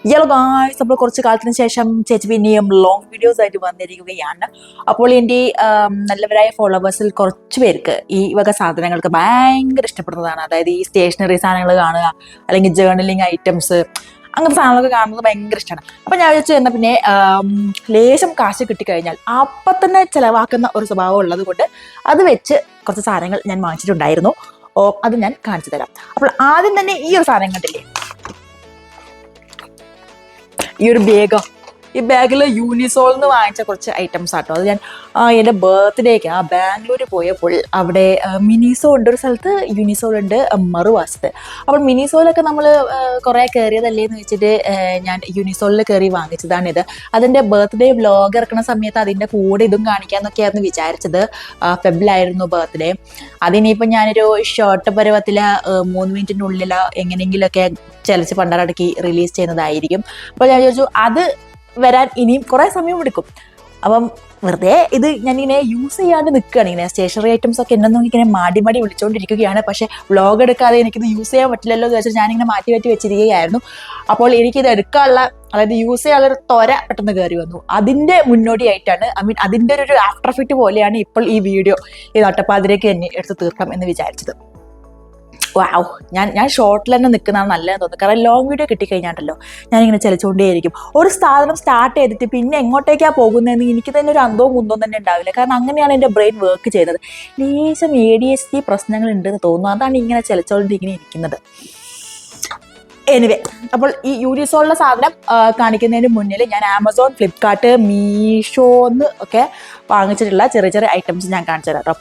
Yellow guys, അപ്പോൾ കുറച്ച് കാലത്തിന് ശേഷം ചേച്ചി പിന്നെയും ലോങ് വീഡിയോസ് ആയിട്ട് വന്നിരിക്കുകയാണ്. അപ്പോൾ എൻ്റെ നല്ലവരായ ഫോളോവേഴ്സിൽ കുറച്ച് പേർക്ക് ഈ വക സാധനങ്ങൾക്ക് ഭയങ്കര ഇഷ്ടപ്പെടുന്നതാണ്. അതായത് ഈ സ്റ്റേഷനറി സാധനങ്ങൾ കാണുക, അല്ലെങ്കിൽ ജേർണലിങ് ഐറ്റംസ്, അങ്ങനത്തെ സാധനങ്ങളൊക്കെ കാണുന്നത് ഭയങ്കര ഇഷ്ടമാണ്. അപ്പം ഞാൻ വിചാരിച്ചു എന്നാൽ പിന്നെ ലേശം കാശ് കിട്ടിക്കഴിഞ്ഞാൽ അപ്പം തന്നെ ചിലവാക്കുന്ന ഒരു സ്വഭാവം ഉള്ളത് കൊണ്ട് അത് വെച്ച് കുറച്ച് സാധനങ്ങൾ ഞാൻ വാങ്ങിച്ചിട്ടുണ്ടായിരുന്നു. അത് ഞാൻ കാണിച്ചു തരാം. അപ്പോൾ ആദ്യം തന്നെ ഈ ഒരു സാധനം കണ്ടില്ലേ, ഈ ഒരു ബാഗ്. ഈ ബാഗിൽ യൂണിസോൾ എന്ന് വാങ്ങിച്ച കുറച്ച് ഐറ്റംസ് ആട്ടോ. അത് ഞാൻ എൻ്റെ ബർത്ത്ഡേക്ക് ബാംഗ്ലൂർ പോയപ്പോൾ അവിടെ മിനിസോ ഉണ്ട് ഒരു സ്ഥലത്ത്, യൂണിസോൾ ഉണ്ട് മറുവശത്ത്. അപ്പോൾ മിനിസോലൊക്കെ നമ്മൾ കുറേ കയറിയതല്ലേ എന്ന് വെച്ചിട്ട് ഞാൻ യൂണിസോളിൽ കയറി വാങ്ങിച്ചതാണിത്. അതിൻ്റെ ബർത്ത്ഡേ വ്ലോഗ് ഇറക്കുന്ന സമയത്ത് അതിൻ്റെ കൂടെ ഇതും കാണിക്കാമെന്നൊക്കെയായിരുന്നു വിചാരിച്ചത്. ഫെബ്രുവരിയിലായിരുന്നു ബർത്ത്ഡേ. അതിനിപ്പോൾ ഞാനൊരു ഷോർട്ട് പരുവത്തിൽ 3 മിനിറ്റിനുള്ളിൽ എങ്ങനെയെങ്കിലുമൊക്കെ ചലച്ച് പണ്ടാറടക്കി റിലീസ് ചെയ്യുന്നതായിരിക്കും. അപ്പോൾ ഞാൻ വിചാരിച്ചു അത് വരാൻ ഇനിയും കുറേ സമയം എടുക്കും. അപ്പം വെറുതെ ഇത് ഞാനിങ്ങനെ യൂസ് ചെയ്യാണ്ട് നിൽക്കുകയാണ്. ഇങ്ങനെ സ്റ്റേഷനറി ഐറ്റംസ് ഒക്കെ എന്നെ ഇങ്ങനെ മാടി വിളിച്ചുകൊണ്ടിരിക്കുകയാണ്. പക്ഷേ വ്ലോഗ് എടുക്കാതെ എനിക്കിത് യൂസ് ചെയ്യാൻ പറ്റില്ലല്ലോ എന്ന് വെച്ചാൽ ഞാനിങ്ങനെ മാറ്റി വെച്ചിരിക്കുകയായിരുന്നു. അപ്പോൾ എനിക്കിത് എടുക്കാനുള്ള, അതായത് യൂസ് ചെയ്യാനുള്ള ത്വര പെട്ടെന്ന് കയറി വന്നു. അതിൻ്റെ മുന്നോടിയായിട്ടാണ്, അതിൻ്റെ ഒരു ആഫ്റ്റർ എഫക്റ്റ് പോലെയാണ് ഇപ്പോൾ ഈ വീഡിയോ ഈ നട്ടപ്പാതിരേക്ക് തന്നെ എടുത്ത് തീർക്കാം എന്ന് വിചാരിച്ചത്. വാവ്, ഞാൻ ഷോർട്ടിൽ തന്നെ നിൽക്കുന്നതാണ് നല്ലതെന്ന് തോന്നുന്നു. കാരണം ലോങ് വീഡിയോ കിട്ടിക്കഴിഞ്ഞാണ്ടല്ലോ ഞാനിങ്ങനെ ചലിച്ചുകൊണ്ടേയിരിക്കും. ഒരു സാധനം സ്റ്റാർട്ട് ചെയ്തിട്ട് പിന്നെ എങ്ങോട്ടേക്കാണ് പോകുന്നതെന്ന് എനിക്ക് തന്നെ ഒരു അന്തവും കുന്തവും തന്നെ ഉണ്ടാവില്ല. കാരണം അങ്ങനെയാണ് എൻ്റെ ബ്രെയിൻ വർക്ക് ചെയ്യുന്നത്. ലേശം ADHD പ്രശ്നങ്ങൾ ഉണ്ടെന്ന് തോന്നുന്നു. അതാണ് ഇങ്ങനെ ചലിച്ചുകൊണ്ട് ഇങ്ങനെ ഇരിക്കുന്നത്. എനിവേ, അപ്പോൾ ഈ യൂണിസോളിലെ സാധനം കാണിക്കുന്നതിന് മുന്നിൽ ഞാൻ ആമസോൺ, ഫ്ലിപ്കാർട്ട്, മീഷോന്ന് ഒക്കെ വാങ്ങിച്ചിട്ടുള്ള ചെറിയ ഐറ്റംസ് ഞാൻ കാണിച്ചു തരാം കേട്ടോ.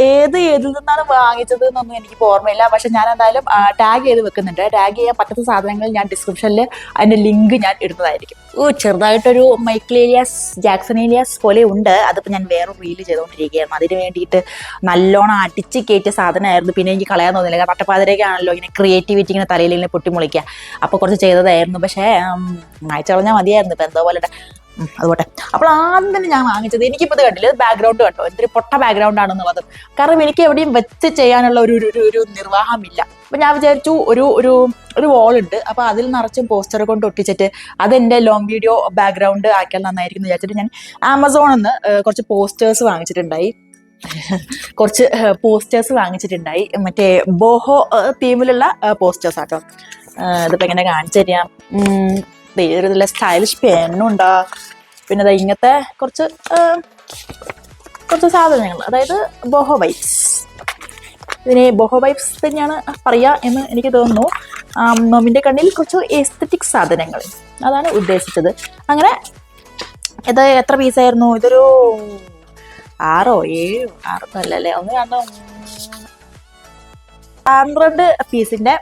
ഏതിൽ നിന്നാണ് വാങ്ങിച്ചത് എന്നൊന്നും എനിക്ക് ഓർമ്മയില്ല. പക്ഷെ ഞാൻ എന്തായാലും ടാഗ് ചെയ്ത് വെക്കുന്നുണ്ട്. ടാഗ് ചെയ്യാൻ പറ്റുന്ന സാധനങ്ങൾ ഞാൻ ഡിസ്ക്രിപ്ഷനിൽ അതിൻ്റെ ലിങ്ക് ഞാൻ ഇടുന്നതായിരിക്കും. ചെറുതായിട്ടൊരു മൈക്കിൾ ജാക്സൺ ഏലിയാസ് പോലെ ഉണ്ട്. അതിപ്പോൾ ഞാൻ വേറെ റീല് ചെയ്തുകൊണ്ടിരിക്കുകയായിരുന്നു. അതിന് വേണ്ടിയിട്ട് നല്ലോണം അടിച്ച് കയറ്റിയ സാധനമായിരുന്നു. പിന്നെ എനിക്ക് കളയാൻ തോന്നില്ല. കാരണം നട്ടപ്പാതിരേക്കാണല്ലോ ഇങ്ങനെ ക്രിയേറ്റിവിറ്റി ഇങ്ങനെ തലയിൽ ഇങ്ങനെ പൊട്ടിമുളിക്കുക. അപ്പോൾ കുറച്ച് ചെയ്തതായിരുന്നു. പക്ഷേ മായ്ച്ചു കളഞ്ഞാൽ മതിയായിരുന്നു. ഇപ്പം എന്തോ പോലെ അതുപോട്ടെ. അപ്പോൾ ആദ്യം തന്നെ ഞാൻ വാങ്ങിച്ചത്, എനിക്കിപ്പോൾ ഇത് കണ്ടില്ല, ഇത് ബാക്ക്ഗ്രൗണ്ട് കണ്ടോ, എന്തൊരു പൊട്ട ബാക്ക്ഗ്രൗണ്ട് ആണെന്നുള്ളത്. കാരണം എനിക്ക് എവിടെയും വെച്ച് ചെയ്യാനുള്ള ഒരു നിർവാഹമില്ല. അപ്പം ഞാൻ വിചാരിച്ചു ഒരു വാളുണ്ട്, അപ്പോൾ അതിൽ നിറച്ചും പോസ്റ്റർ കൊണ്ട് ഒട്ടിച്ചിട്ട് അതെൻ്റെ ലോങ് വീഡിയോ ബാക്ക്ഗ്രൗണ്ട് ആക്കിയാൽ നന്നായിരിക്കും എന്ന് വിചാരിച്ചിട്ട് ഞാൻ ആമസോണിൽ നിന്ന് കുറച്ച് പോസ്റ്റേഴ്സ് വാങ്ങിച്ചിട്ടുണ്ടായി. മറ്റേ ബോഹോ തീമിലുള്ള പോസ്റ്റേഴ്സ് ആട്ടോ. ഇതിപ്പോൾ എങ്ങനെ കാണിച്ചു തരാം. ഇതിൽ സ്റ്റൈലിഷ് പെണ്ണുണ്ടാ, പിന്നെ ഇങ്ങനത്തെ കുറച്ച് സാധനങ്ങൾ, അതായത് ബോഹോ വൈബ്സ്. ഇതിനെ ബോഹോ വൈബ്സ് തന്നെയാണ് പറയുക എന്ന് എനിക്ക് തോന്നുന്നു. നോമിൻ്റെ കണ്ണിൽ കുറച്ച് എസ്തറ്റിക് സാധനങ്ങൾ, അതാണ് ഉദ്ദേശിച്ചത്. അങ്ങനെ ഇത് എത്ര പീസായിരുന്നു? ഇതൊരു 6 അല്ലല്ലേ, 1 2 12 പീസിൻ്റെ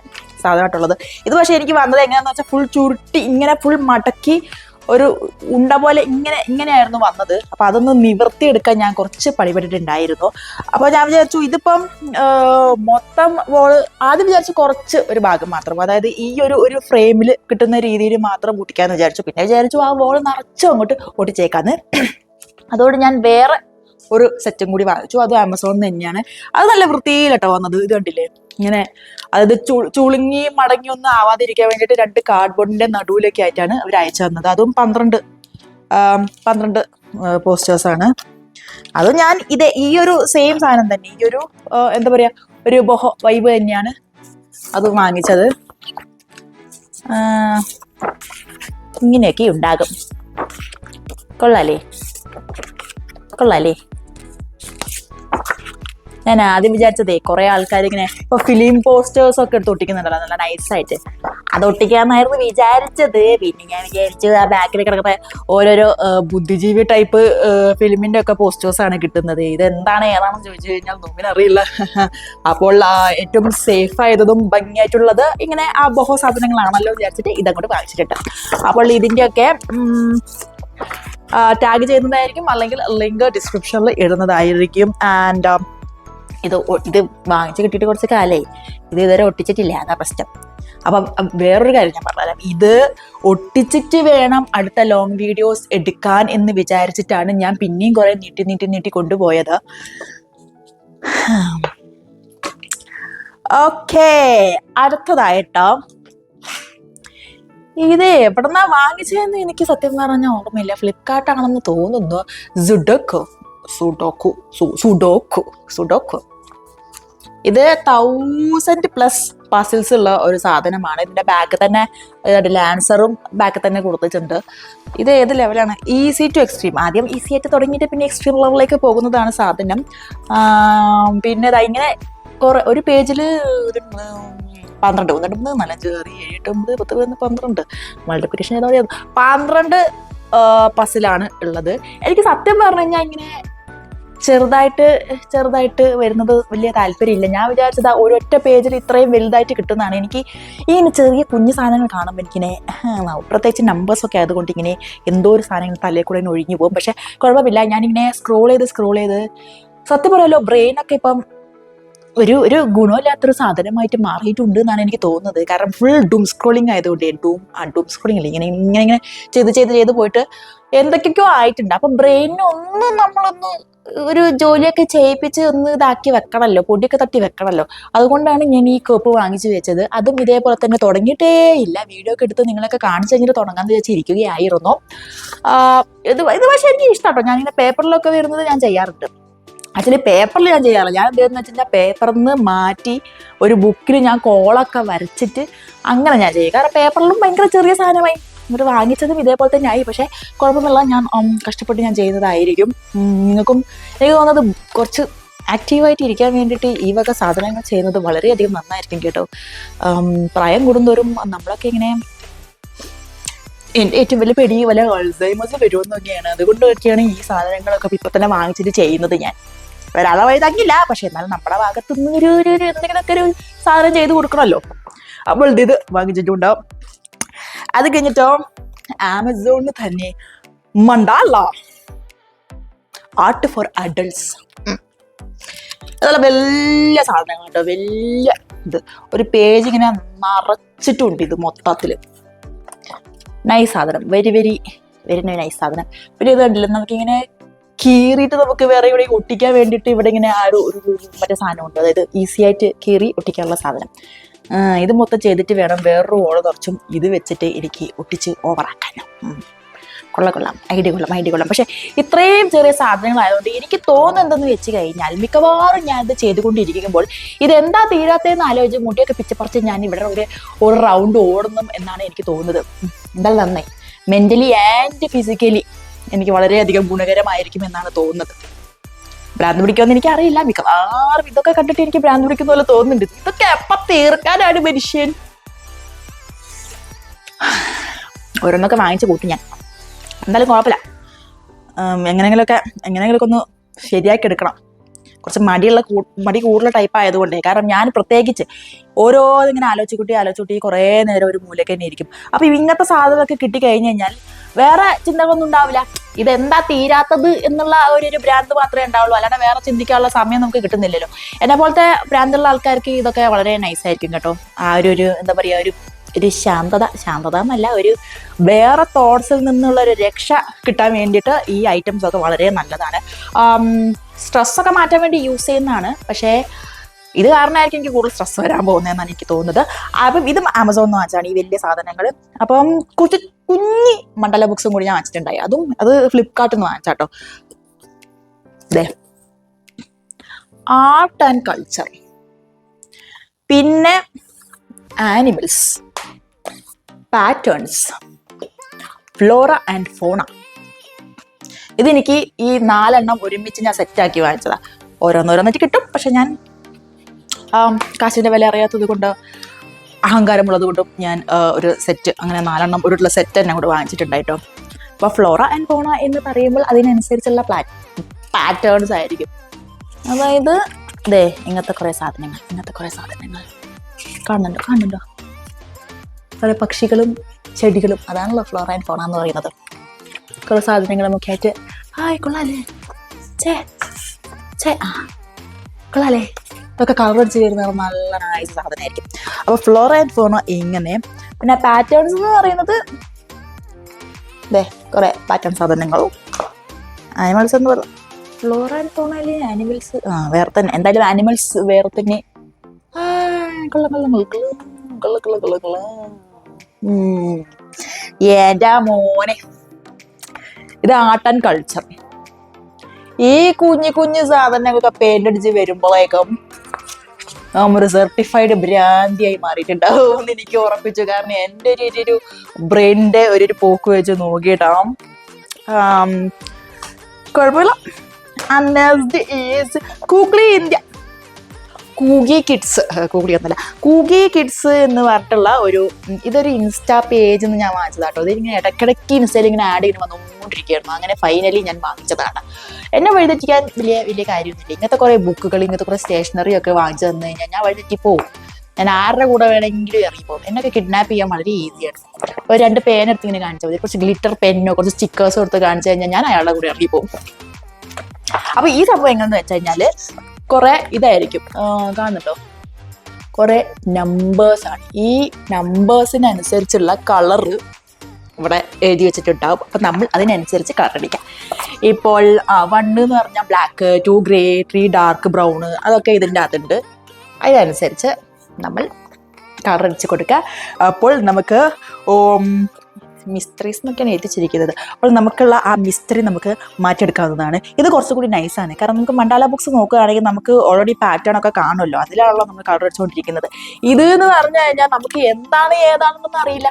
സാധനമായിട്ടുള്ളത്. ഇത് പക്ഷേ എനിക്ക് വന്നത് എങ്ങനെയാണെന്ന് വെച്ചാൽ ഫുൾ ചുരുട്ടി ഇങ്ങനെ ഫുൾ മടക്കി ഒരു ഉണ്ട പോലെ ഇങ്ങനെയായിരുന്നു വന്നത്. അപ്പോൾ അതൊന്ന് നിവർത്തിയെടുക്കാൻ ഞാൻ കുറച്ച് പണിപ്പെട്ടിട്ടുണ്ടായിരുന്നു. അപ്പോൾ ഞാൻ വിചാരിച്ചു ഇതിപ്പം മൊത്തം വോള് ആദ്യം വിചാരിച്ചു കുറച്ച് ഒരു ഭാഗം മാത്രം, അതായത് ഈ ഒരു ഫ്രെയിമിൽ കിട്ടുന്ന രീതിയിൽ മാത്രം കൂട്ടിക്കാമെന്ന് വിചാരിച്ചു. പിന്നെ വിചാരിച്ചു ആ വോള് നിറച്ചും അങ്ങോട്ട് ഒട്ടിച്ചേക്കാന്ന്. അതുകൊണ്ട് ഞാൻ വേറെ ഒരു സെറ്റും കൂടി വാങ്ങിച്ചു. അത് ആമസോണിൽ തന്നെയാണ്. അത് നല്ല വൃത്തിയിലട്ടോ വന്നത്. ഇത് കണ്ടില്ലേ, ഇങ്ങനെ അതായത് ചുളുങ്ങി മടങ്ങി ഒന്നും ആവാതിരിക്കാൻ വേണ്ടിയിട്ട് 2 കാർഡ്ബോർഡിൻ്റെ നടുവിലൊക്കെ ആയിട്ടാണ് അവർ അയച്ചു തന്നത്. അതും 12 പോസ്റ്റേഴ്സാണ്. അതും ഞാൻ ഈ ഒരു സെയിം സാധനം തന്നെ, ഈ ഒരു എന്താ പറയുക, ഒരു ബോഹോ വൈബ് തന്നെയാണ് അത് വാങ്ങിച്ചത്. ഇങ്ങനെയൊക്കെ ഉണ്ടാകും. കൊള്ളാലേ. ഞാൻ ആദ്യം വിചാരിച്ചതേ കുറേ ആൾക്കാർ ഇങ്ങനെ ഇപ്പോൾ ഫിലിം പോസ്റ്റേഴ്സൊക്കെ എടുത്ത് ഒട്ടിക്കുന്നുണ്ടല്ലോ നല്ല നൈസായിട്ട്, അത് ഒട്ടിക്കാമെന്നായിരുന്നു വിചാരിച്ചത്. പിന്നെ ഞാൻ വിചാരിച്ചു ആ ബാക്കിൽ കിടക്കുന്ന ഓരോരോ ബുദ്ധിജീവി ടൈപ്പ് ഫിലിമിൻ്റെ ഒക്കെ പോസ്റ്റേഴ്സാണ് കിട്ടുന്നത്. ഇതെന്താണ് ഏതാണെന്ന് ചോദിച്ചു കഴിഞ്ഞാൽ നോമിനറിയില്ല. അപ്പോൾ ഏറ്റവും സേഫ് ആയതും ഭംഗിയായിട്ടുള്ളത് ഇങ്ങനെ ആ ബോഹോ സാധനങ്ങളാണല്ലോ വിചാരിച്ചിട്ട് ഇതങ്ങോട്ട് വാങ്ങിച്ചിട്ടുണ്ട്. അപ്പോൾ ഇതിൻ്റെയൊക്കെ ടാഗ് ചെയ്യുന്നതായിരിക്കും, അല്ലെങ്കിൽ ലിങ്ക് ഡിസ്ക്രിപ്ഷനിൽ ഇടുന്നതായിരിക്കും. ആൻഡ് ഇത് വാങ്ങിച്ച് കിട്ടിയിട്ട് കുറച്ച് കാലമായി, ഇത് ഇതുവരെ ഒട്ടിച്ചിട്ടില്ല, അതാ പ്രശ്നം. അപ്പം വേറൊരു കാര്യം ഞാൻ പറഞ്ഞുതരാം. ഇത് ഒട്ടിച്ചിട്ട് വേണം അടുത്ത ലോങ് വീഡിയോസ് എടുക്കാൻ എന്ന് വിചാരിച്ചിട്ടാണ് ഞാൻ പിന്നെയും കുറേ നീട്ടി കൊണ്ടുപോയത്. ഓക്കെ, അടുത്തതായിട്ടോ ഇത് എവിടെന്നാ വാങ്ങിച്ചതെന്ന് എനിക്ക് സത്യം പറഞ്ഞാൽ ഓർമ്മയില്ല. ഫ്ലിപ്കാർട്ടാണെന്ന് തോന്നുന്നു. സുഡോക്കു സുഡോക്കു സുഡോക്കു സുഡോക്കു ഇത് 1000+ പസിൽസ് ഉള്ള ഒരു സാധനമാണ്. ഇതിന്റെ ബാക്ക് തന്നെ ലാൻസറും ബാക്ക് തന്നെ കൊടുത്തിട്ടുണ്ട്. ഇത് ഏത് ലെവലാണ്? Easy to extreme. ആദ്യം ഈസി ആയിട്ട് തുടങ്ങിയിട്ട് പിന്നെ എക്സ്ട്രീം ലെവലിലേക്ക് പോകുന്നതാണ് സാധനം. പിന്നെ ഇങ്ങനെ കുറെ ഒരു പേജിൽ 12 1 4 5 6 7 8 9 10 12 മൾട്ടിപ്ലിക്കേഷൻ ഏതാ 12 പസിലാണ് ഉള്ളത്. എനിക്ക് സത്യം പറഞ്ഞു കഴിഞ്ഞാൽ ഇങ്ങനെ ചെറുതായിട്ട് വരുന്നത് വലിയ താല്പര്യമില്ല. ഞാൻ വിചാരിച്ചത് ഒരൊറ്റ പേജിൽ ഇത്രയും വലുതായിട്ട് കിട്ടുന്നതാണ്. എനിക്ക് ഇങ്ങനെ ചെറിയ കുഞ്ഞു സാധനങ്ങൾ കാണുമ്പോൾ എനിക്കിങ്ങനെ പ്രത്യേകിച്ച് നമ്പേഴ്സൊക്കെ ആയതുകൊണ്ട് ഇങ്ങനെ എന്തോ ഒരു സാധനങ്ങൾ തലയിൽ കൂടെ ഒഴിഞ്ഞു പോകും. പക്ഷെ കുഴപ്പമില്ല, ഞാനിങ്ങനെ സ്ക്രോൾ ചെയ്ത് സത്യം പറയാലോ ബ്രെയിനൊക്കെ ഇപ്പം ഒരു ഗുണമില്ലാത്തൊരു സാധനമായിട്ട് മാറിയിട്ടുണ്ട് എന്നാണ് എനിക്ക് തോന്നുന്നത്. കാരണം ഫുൾ ഡൂം സ്ക്രോളിങ് ആയതുകൊണ്ട് ഡൂം സ്ക്രോളിങ് അല്ലേ, ഇങ്ങനെ ചെയ്ത് പോയിട്ട് എന്തൊക്കെയൊക്കെയോ ആയിട്ടുണ്ട്. അപ്പം ബ്രെയിനൊന്ന് നമ്മളൊന്ന് ഒരു ജോലിയൊക്കെ ചെയ്യിപ്പിച്ച് ഒന്ന് ഇതാക്കി വെക്കണമല്ലോ, പൊടിയൊക്കെ തട്ടി വെക്കണമല്ലോ. അതുകൊണ്ടാണ് ഞാൻ ഈ കോപ്പ് വാങ്ങിച്ചു വെച്ചത്. അതും ഇതേപോലെ തന്നെ തുടങ്ങിയിട്ടേ ഇല്ല. വീഡിയോ ഒക്കെ എടുത്ത് നിങ്ങളൊക്കെ കാണിച്ചു കഴിഞ്ഞിട്ട് തുടങ്ങാമെന്ന് വിചാരിച്ചിരിക്കുകയായിരുന്നു. ഇത് പക്ഷേ എനിക്ക് ഇഷ്ടമാട്ടോ. ഞാനിങ്ങനെ പേപ്പറിലൊക്കെ വരുന്നത് ഞാൻ ചെയ്യാറുണ്ട്. ആക്ച്വലി പേപ്പറിൽ ഞാൻ ചെയ്യാറില്ല. ഞാൻ എന്താണെന്ന് വെച്ച് കഴിഞ്ഞാൽ പേപ്പറിൽ നിന്ന് മാറ്റി ഒരു ബുക്കിൽ ഞാൻ കോളൊക്കെ വരച്ചിട്ട് അങ്ങനെ ഞാൻ ചെയ്യും. കാരണം പേപ്പറിലും ഭയങ്കര ചെറിയ സാധനമായി. എന്നിട്ട് വാങ്ങിച്ചതും ഇതേപോലെ തന്നെ ആയി. പക്ഷേ കുഴപ്പമില്ല, ഞാൻ കഷ്ടപ്പെട്ട് ഞാൻ ചെയ്യുന്നതായിരിക്കും. നിങ്ങൾക്കും എനിക്ക് തോന്നുന്നത് കുറച്ച് ആക്റ്റീവായിട്ട് ഇരിക്കാൻ വേണ്ടിയിട്ട് ഈ വക സാധനങ്ങൾ ചെയ്യുന്നത് വളരെയധികം നന്നായിരിക്കും കേട്ടോ. പ്രായം കൂടുന്തോറും നമ്മളൊക്കെ ഇങ്ങനെ എൻ്റെ ഏറ്റവും വലിയ പെടി വല്ല അൾസൈമേഴ്സ് വരുമെന്നൊക്കെയാണ്. അതുകൊണ്ടൊക്കെയാണ് ഈ സാധനങ്ങളൊക്കെ ഇപ്പം തന്നെ വാങ്ങിച്ചിട്ട് ചെയ്യുന്നത്. ഞാൻ ഒരാളെ വഴുതാക്കില്ല, പക്ഷെ എന്നാലും നമ്മുടെ ഭാഗത്തു നിന്ന് ഒരു എന്തെങ്കിലുമൊക്കെ ഒരു സാധനം ചെയ്ത് കൊടുക്കണമല്ലോ. അപ്പോൾ ഇത് വാങ്ങിച്ചിട്ടുണ്ടാവും. അത് കഴിഞ്ഞിട്ടോ ആമസോണിൽ തന്നെ മണ്ടാല ആർട്ട് ഫോർ അഡൾട്ട്സ്. അതുപോലെ വലിയ സാധനങ്ങൾ കേട്ടോ, വലിയ ഇത് ഒരു പേജ് ഇങ്ങനെ നിറച്ചിട്ടുണ്ട്. ഇത് മൊത്തത്തിൽ നൈസ് സാധനം, വെരി വെരി വെരി നൈസ് സാധനം. പിന്നെ ഇത് കണ്ടില്ല, നമുക്കിങ്ങനെ കീറിയിട്ട് നമുക്ക് വേറെ ഇവിടെ ഒട്ടിക്കാൻ വേണ്ടിയിട്ട് ഇവിടെ ഇങ്ങനെ ആ ഒരു മറ്റേ സാധനമുണ്ട്. അതായത് ഈസി ആയിട്ട് കീറി ഒട്ടിക്കാനുള്ള സാധനം. ഇത് മൊത്തം ചെയ്തിട്ട് വേണം വേറൊരു ഓള് കുറച്ചും ഇത് വെച്ചിട്ട് എനിക്ക് ഒട്ടിച്ച് ഓവറാക്കാനും. കൊള്ളാം, ഐഡിയ കൊള്ളാം. പക്ഷെ ഇത്രയും ചെറിയ സാധനങ്ങളായതുകൊണ്ട് എനിക്ക് തോന്നുന്നത് എന്തെന്ന് വെച്ച് കഴിഞ്ഞാൽ മിക്കവാറും ഞാൻ ഇത് ചെയ്തുകൊണ്ടിരിക്കുമ്പോൾ ഇതെന്താ തീരാത്തതെന്ന് ആലോചിച്ച് മുടിയൊക്കെ പിച്ചപ്പറിച്ച് ഞാൻ ഇവിടെ ഒരു റൗണ്ട് ഓടണം എന്നാണ് എനിക്ക് തോന്നുന്നത്. എന്തായാലും നന്നായി. മെന്റലി ആൻഡ് ഫിസിക്കലി എനിക്ക് വളരെയധികം ഗുണകരമായിരിക്കും എന്നാണ് തോന്നുന്നത്. ഭ്രാന്ത് പിടിക്കുമെന്ന് എനിക്ക് അറിയില്ല. മിക്കവാറും ഇതൊക്കെ കണ്ടിട്ട് എനിക്ക് ഭ്രാന്ത് പിടിക്കുന്ന പോലെ തോന്നുന്നുണ്ട്. ഇതൊക്കെ എപ്പം തീർക്കാനാണ് മനുഷ്യൻ. ഓരോന്നൊക്കെ വാങ്ങിച്ചു കൂട്ടും ഞാൻ. എന്തായാലും കുഴപ്പമില്ല, എങ്ങനെയെങ്കിലുമൊക്കെ ഒന്ന് ശരിയാക്കി എടുക്കണം. കുറച്ച് മടി കൂടുതൽ ടൈപ്പ് ആയതുകൊണ്ടേ. കാരണം ഞാൻ പ്രത്യേകിച്ച് ഓരോന്നിങ്ങനെ ആലോചിക്കൂട്ടി കുറേ നേരം ഒരു മൂലയ്ക്ക് തന്നെ ഇരിക്കും. അപ്പം ഇങ്ങനത്തെ സാധനമൊക്കെ കിട്ടിക്കഴിഞ്ഞ് കഴിഞ്ഞാൽ വേറെ ചിന്തകളൊന്നും ഉണ്ടാവില്ല. ഇതെന്താ തീരാത്തത് എന്നുള്ള ഒരു ഭ്രാന്ത് മാത്രമേ ഉണ്ടാവുള്ളൂ. അല്ലാതെ വേറെ ചിന്തിക്കാനുള്ള സമയം നമുക്ക് കിട്ടുന്നില്ലല്ലോ. എന്നെ പോലത്തെ ഭ്രാന്തുള്ള ആൾക്കാർക്ക് ഇതൊക്കെ വളരെ നൈസായിരിക്കും കേട്ടോ. ആ ഒരു എന്താ പറയുക, ഒരു ശാന്തത എന്നല്ല, ഒരു വേറെ തോട്ട്സിൽ നിന്നുള്ള ഒരു രക്ഷ കിട്ടാൻ വേണ്ടിയിട്ട് ഈ ഐറ്റംസ് ഒക്കെ വളരെ നല്ലതാണ്. സ്ട്രെസ്സൊക്കെ മാറ്റാൻ വേണ്ടി യൂസ് ചെയ്യുന്നതാണ്. പക്ഷേ ഇത് കാരണമായിരിക്കും എനിക്ക് കൂടുതൽ സ്ട്രെസ് വരാൻ പോകുന്നതെന്നാണ് എനിക്ക് തോന്നുന്നത്. അപ്പം ഇതും ആമസോണിൽ നിന്ന് വാങ്ങിച്ചാണ് ഈ വലിയ സാധനങ്ങൾ. അപ്പം കുറച്ച് കുഞ്ഞി മണ്ഡല ബുക്സും കൂടി ഞാൻ വാങ്ങിച്ചിട്ടുണ്ടായി. അത് ഫ്ലിപ്കാർട്ടിൽ നിന്ന് വാങ്ങിച്ചാട്ടോ. ഇതേ ആർട്ട് ആൻഡ് കൾച്ചർ, പിന്നെ ആനിമൽസ്, പാറ്റേൺസ്, ഫ്ലോറ ആൻഡ് ഫോണ. ഇതെനിക്ക് ഈ 4 ഒരുമിച്ച് ഞാൻ സെറ്റാക്കി വാങ്ങിച്ചതാ. ഓരോന്നോരോന്നിട്ട് കിട്ടും. പക്ഷെ ഞാൻ കാശിൻ്റെ വില അറിയാത്തത് കൊണ്ട്, അഹങ്കാരമുള്ളത് കൊണ്ടും ഞാൻ ഒരു സെറ്റ് അങ്ങനെ 4 ഒരുള്ള സെറ്റ് തന്നെ കൂടെ വാങ്ങിച്ചിട്ടുണ്ടായിട്ടോ. അപ്പോൾ ഫ്ലോറ ആൻഡ് ഫോണ എന്ന് പറയുമ്പോൾ അതിനനുസരിച്ചുള്ള പാറ്റേൺസ് ആയിരിക്കും. അതായത് ഇതേ ഇങ്ങനത്തെ കുറേ സാധനങ്ങൾ കാണുന്നുണ്ടോ? കുറേ പക്ഷികളും ചെടികളും, അതാണല്ലോ ഫ്ലോറ ആൻഡ് ഫോണ എന്ന് പറയുന്നത്. കുറേ സാധനങ്ങളുമൊക്കെ ആയിട്ട് കൊള്ളാലേ, കൊള്ളാലേ, ഇതൊക്കെ കളർ അടിച്ച് വരുന്ന നല്ല നൈസ് സാധനമായിരിക്കും. അപ്പോൾ ഫ്ലോറ ആൻഡ് ഫോണ ഇങ്ങനെ. പിന്നെ പാറ്റേൺസ് എന്ന് പറയുന്നത് കുറേ പാറ്റേൺ സാധനങ്ങളും. ആനിമൽസ് എന്ന് പറയുന്നത് ഫ്ലോറ ആൻഡ് ഫോണയില് ആനിമൽസ് വേറെ തന്നെ. എന്തായാലും ആനിമൽസ് വേറെ തന്നെ. കൊള്ള എന്റെ മോനെ, ഇത് ആർട്ട് ആൻഡ് കൾച്ചർ. ഈ കുഞ്ഞു കുഞ്ഞു സാധനങ്ങളൊക്കെ പെയിന്റ് അടിച്ച് വരുമ്പോഴേക്കും ഒരു സർട്ടിഫൈഡ് ഭ്രാന്തിയായി മാറിയിട്ടുണ്ടാവും എന്ന് എനിക്ക് ഉറപ്പിച്ചു. കാരണം എൻ്റെ ഒരു ബ്രെയിനിന്റെ ഒരു പോക്ക് വെച്ച് നോക്കിയിട്ടാം കുഴപ്പമില്ല. നെക്സ്റ്റ് ഈസ് കൂഗ്ലി ഇന്ത്യ. കൂഗി കിഡ്സ്, കൂഗ്ലി ഒന്നല്ല, കൂഗി കിഡ്സ് എന്ന് പറഞ്ഞിട്ടുള്ള ഇതൊരു ഇൻസ്റ്റാ പേജ് എന്ന് ഞാൻ വാങ്ങിച്ചതാട്ടോ. ഇതിങ്ങനെ ഇടയ്ക്കിടയ്ക്ക് ഇൻസ്റ്റയിൽ ഇങ്ങനെ ആഡ് ചെയ്ത് വന്നുകൊണ്ടിരിക്കുകയായിരുന്നു. അങ്ങനെ ഫൈനലി ഞാൻ വാങ്ങിച്ചതാണ്. എന്നെ വഴിതെറ്റിക്കാൻ വലിയ കാര്യമൊന്നുമില്ല. ഇങ്ങനത്തെ കുറേ ബുക്കുകൾ, ഇങ്ങനത്തെ കുറേ സ്റ്റേഷനറി ഒക്കെ വാങ്ങിച്ചു തന്നു കഴിഞ്ഞാൽ ഞാൻ വഴിതെറ്റി പോവും. ഞാൻ ആരുടെ കൂടെ വേണമെങ്കിലും ഇറങ്ങിപ്പോകും. എന്നൊക്കെ കിഡ്നാപ്പ് ചെയ്യാൻ വളരെ ഈസിയാണ്. ഒരു 2 പേൻ എടുത്ത് ഇങ്ങനെ കാണിച്ചാൽ മതി, കുറച്ച് ഗ്ലിറ്റർ പെന്നോ കുറച്ച് സ്റ്റിക്കേഴ്സോ എടുത്ത് കാണിച്ചു കഴിഞ്ഞാൽ ഞാൻ അയാളുടെ കൂടെ ഇറങ്ങിപ്പോകും. അപ്പൊ ഈ സംഭവം എങ്ങനെയെന്ന് വെച്ച് കഴിഞ്ഞാല് കുറെ ഇതായിരിക്കും കാണുന്നുണ്ടോ, കുറെ നമ്പേഴ്സ് ആണ്. ഈ നമ്പേഴ്സിനനുസരിച്ചുള്ള കളറ് ഇവിടെ എഴുതി വെച്ചിട്ടുണ്ടാവും. അപ്പൊ നമ്മൾ അതിനനുസരിച്ച് കളർ അടിക്കാം. ഇപ്പോൾ 1 എന്ന് പറഞ്ഞാൽ ബ്ലാക്ക്, 2 ഗ്രേ, 3 ഡാർക്ക് ബ്രൗൺ, അതൊക്കെ ഇതിൻ്റെ അകത്തുണ്ട്. അതിനനുസരിച്ച് നമ്മൾ കളർ അടിച്ച് കൊടുക്കുക. അപ്പോൾ നമുക്ക് മിസ്ത്രീസ് എന്നൊക്കെയാണ് എഴുതിച്ചിരിക്കുന്നത്. അപ്പോൾ നമുക്കുള്ള ആ മിസ്ത്രി നമുക്ക് മാറ്റിയെടുക്കാവുന്നതാണ്. ഇത് കുറച്ചുകൂടി നൈസാണ്. കാരണം നമുക്ക് മണ്ടാല ബുക്സ് നോക്കുകയാണെങ്കിൽ നമുക്ക് ഓൾറെഡി പാറ്റേൺ ഒക്കെ കാണുമല്ലോ, അതിലാണല്ലോ നമ്മൾ കളർ അടിച്ചുകൊണ്ടിരിക്കുന്നത്. ഇത് എന്ന് പറഞ്ഞു കഴിഞ്ഞാൽ നമുക്ക് എന്താണ് ഏതാണെന്നൊന്നും അറിയില്ല.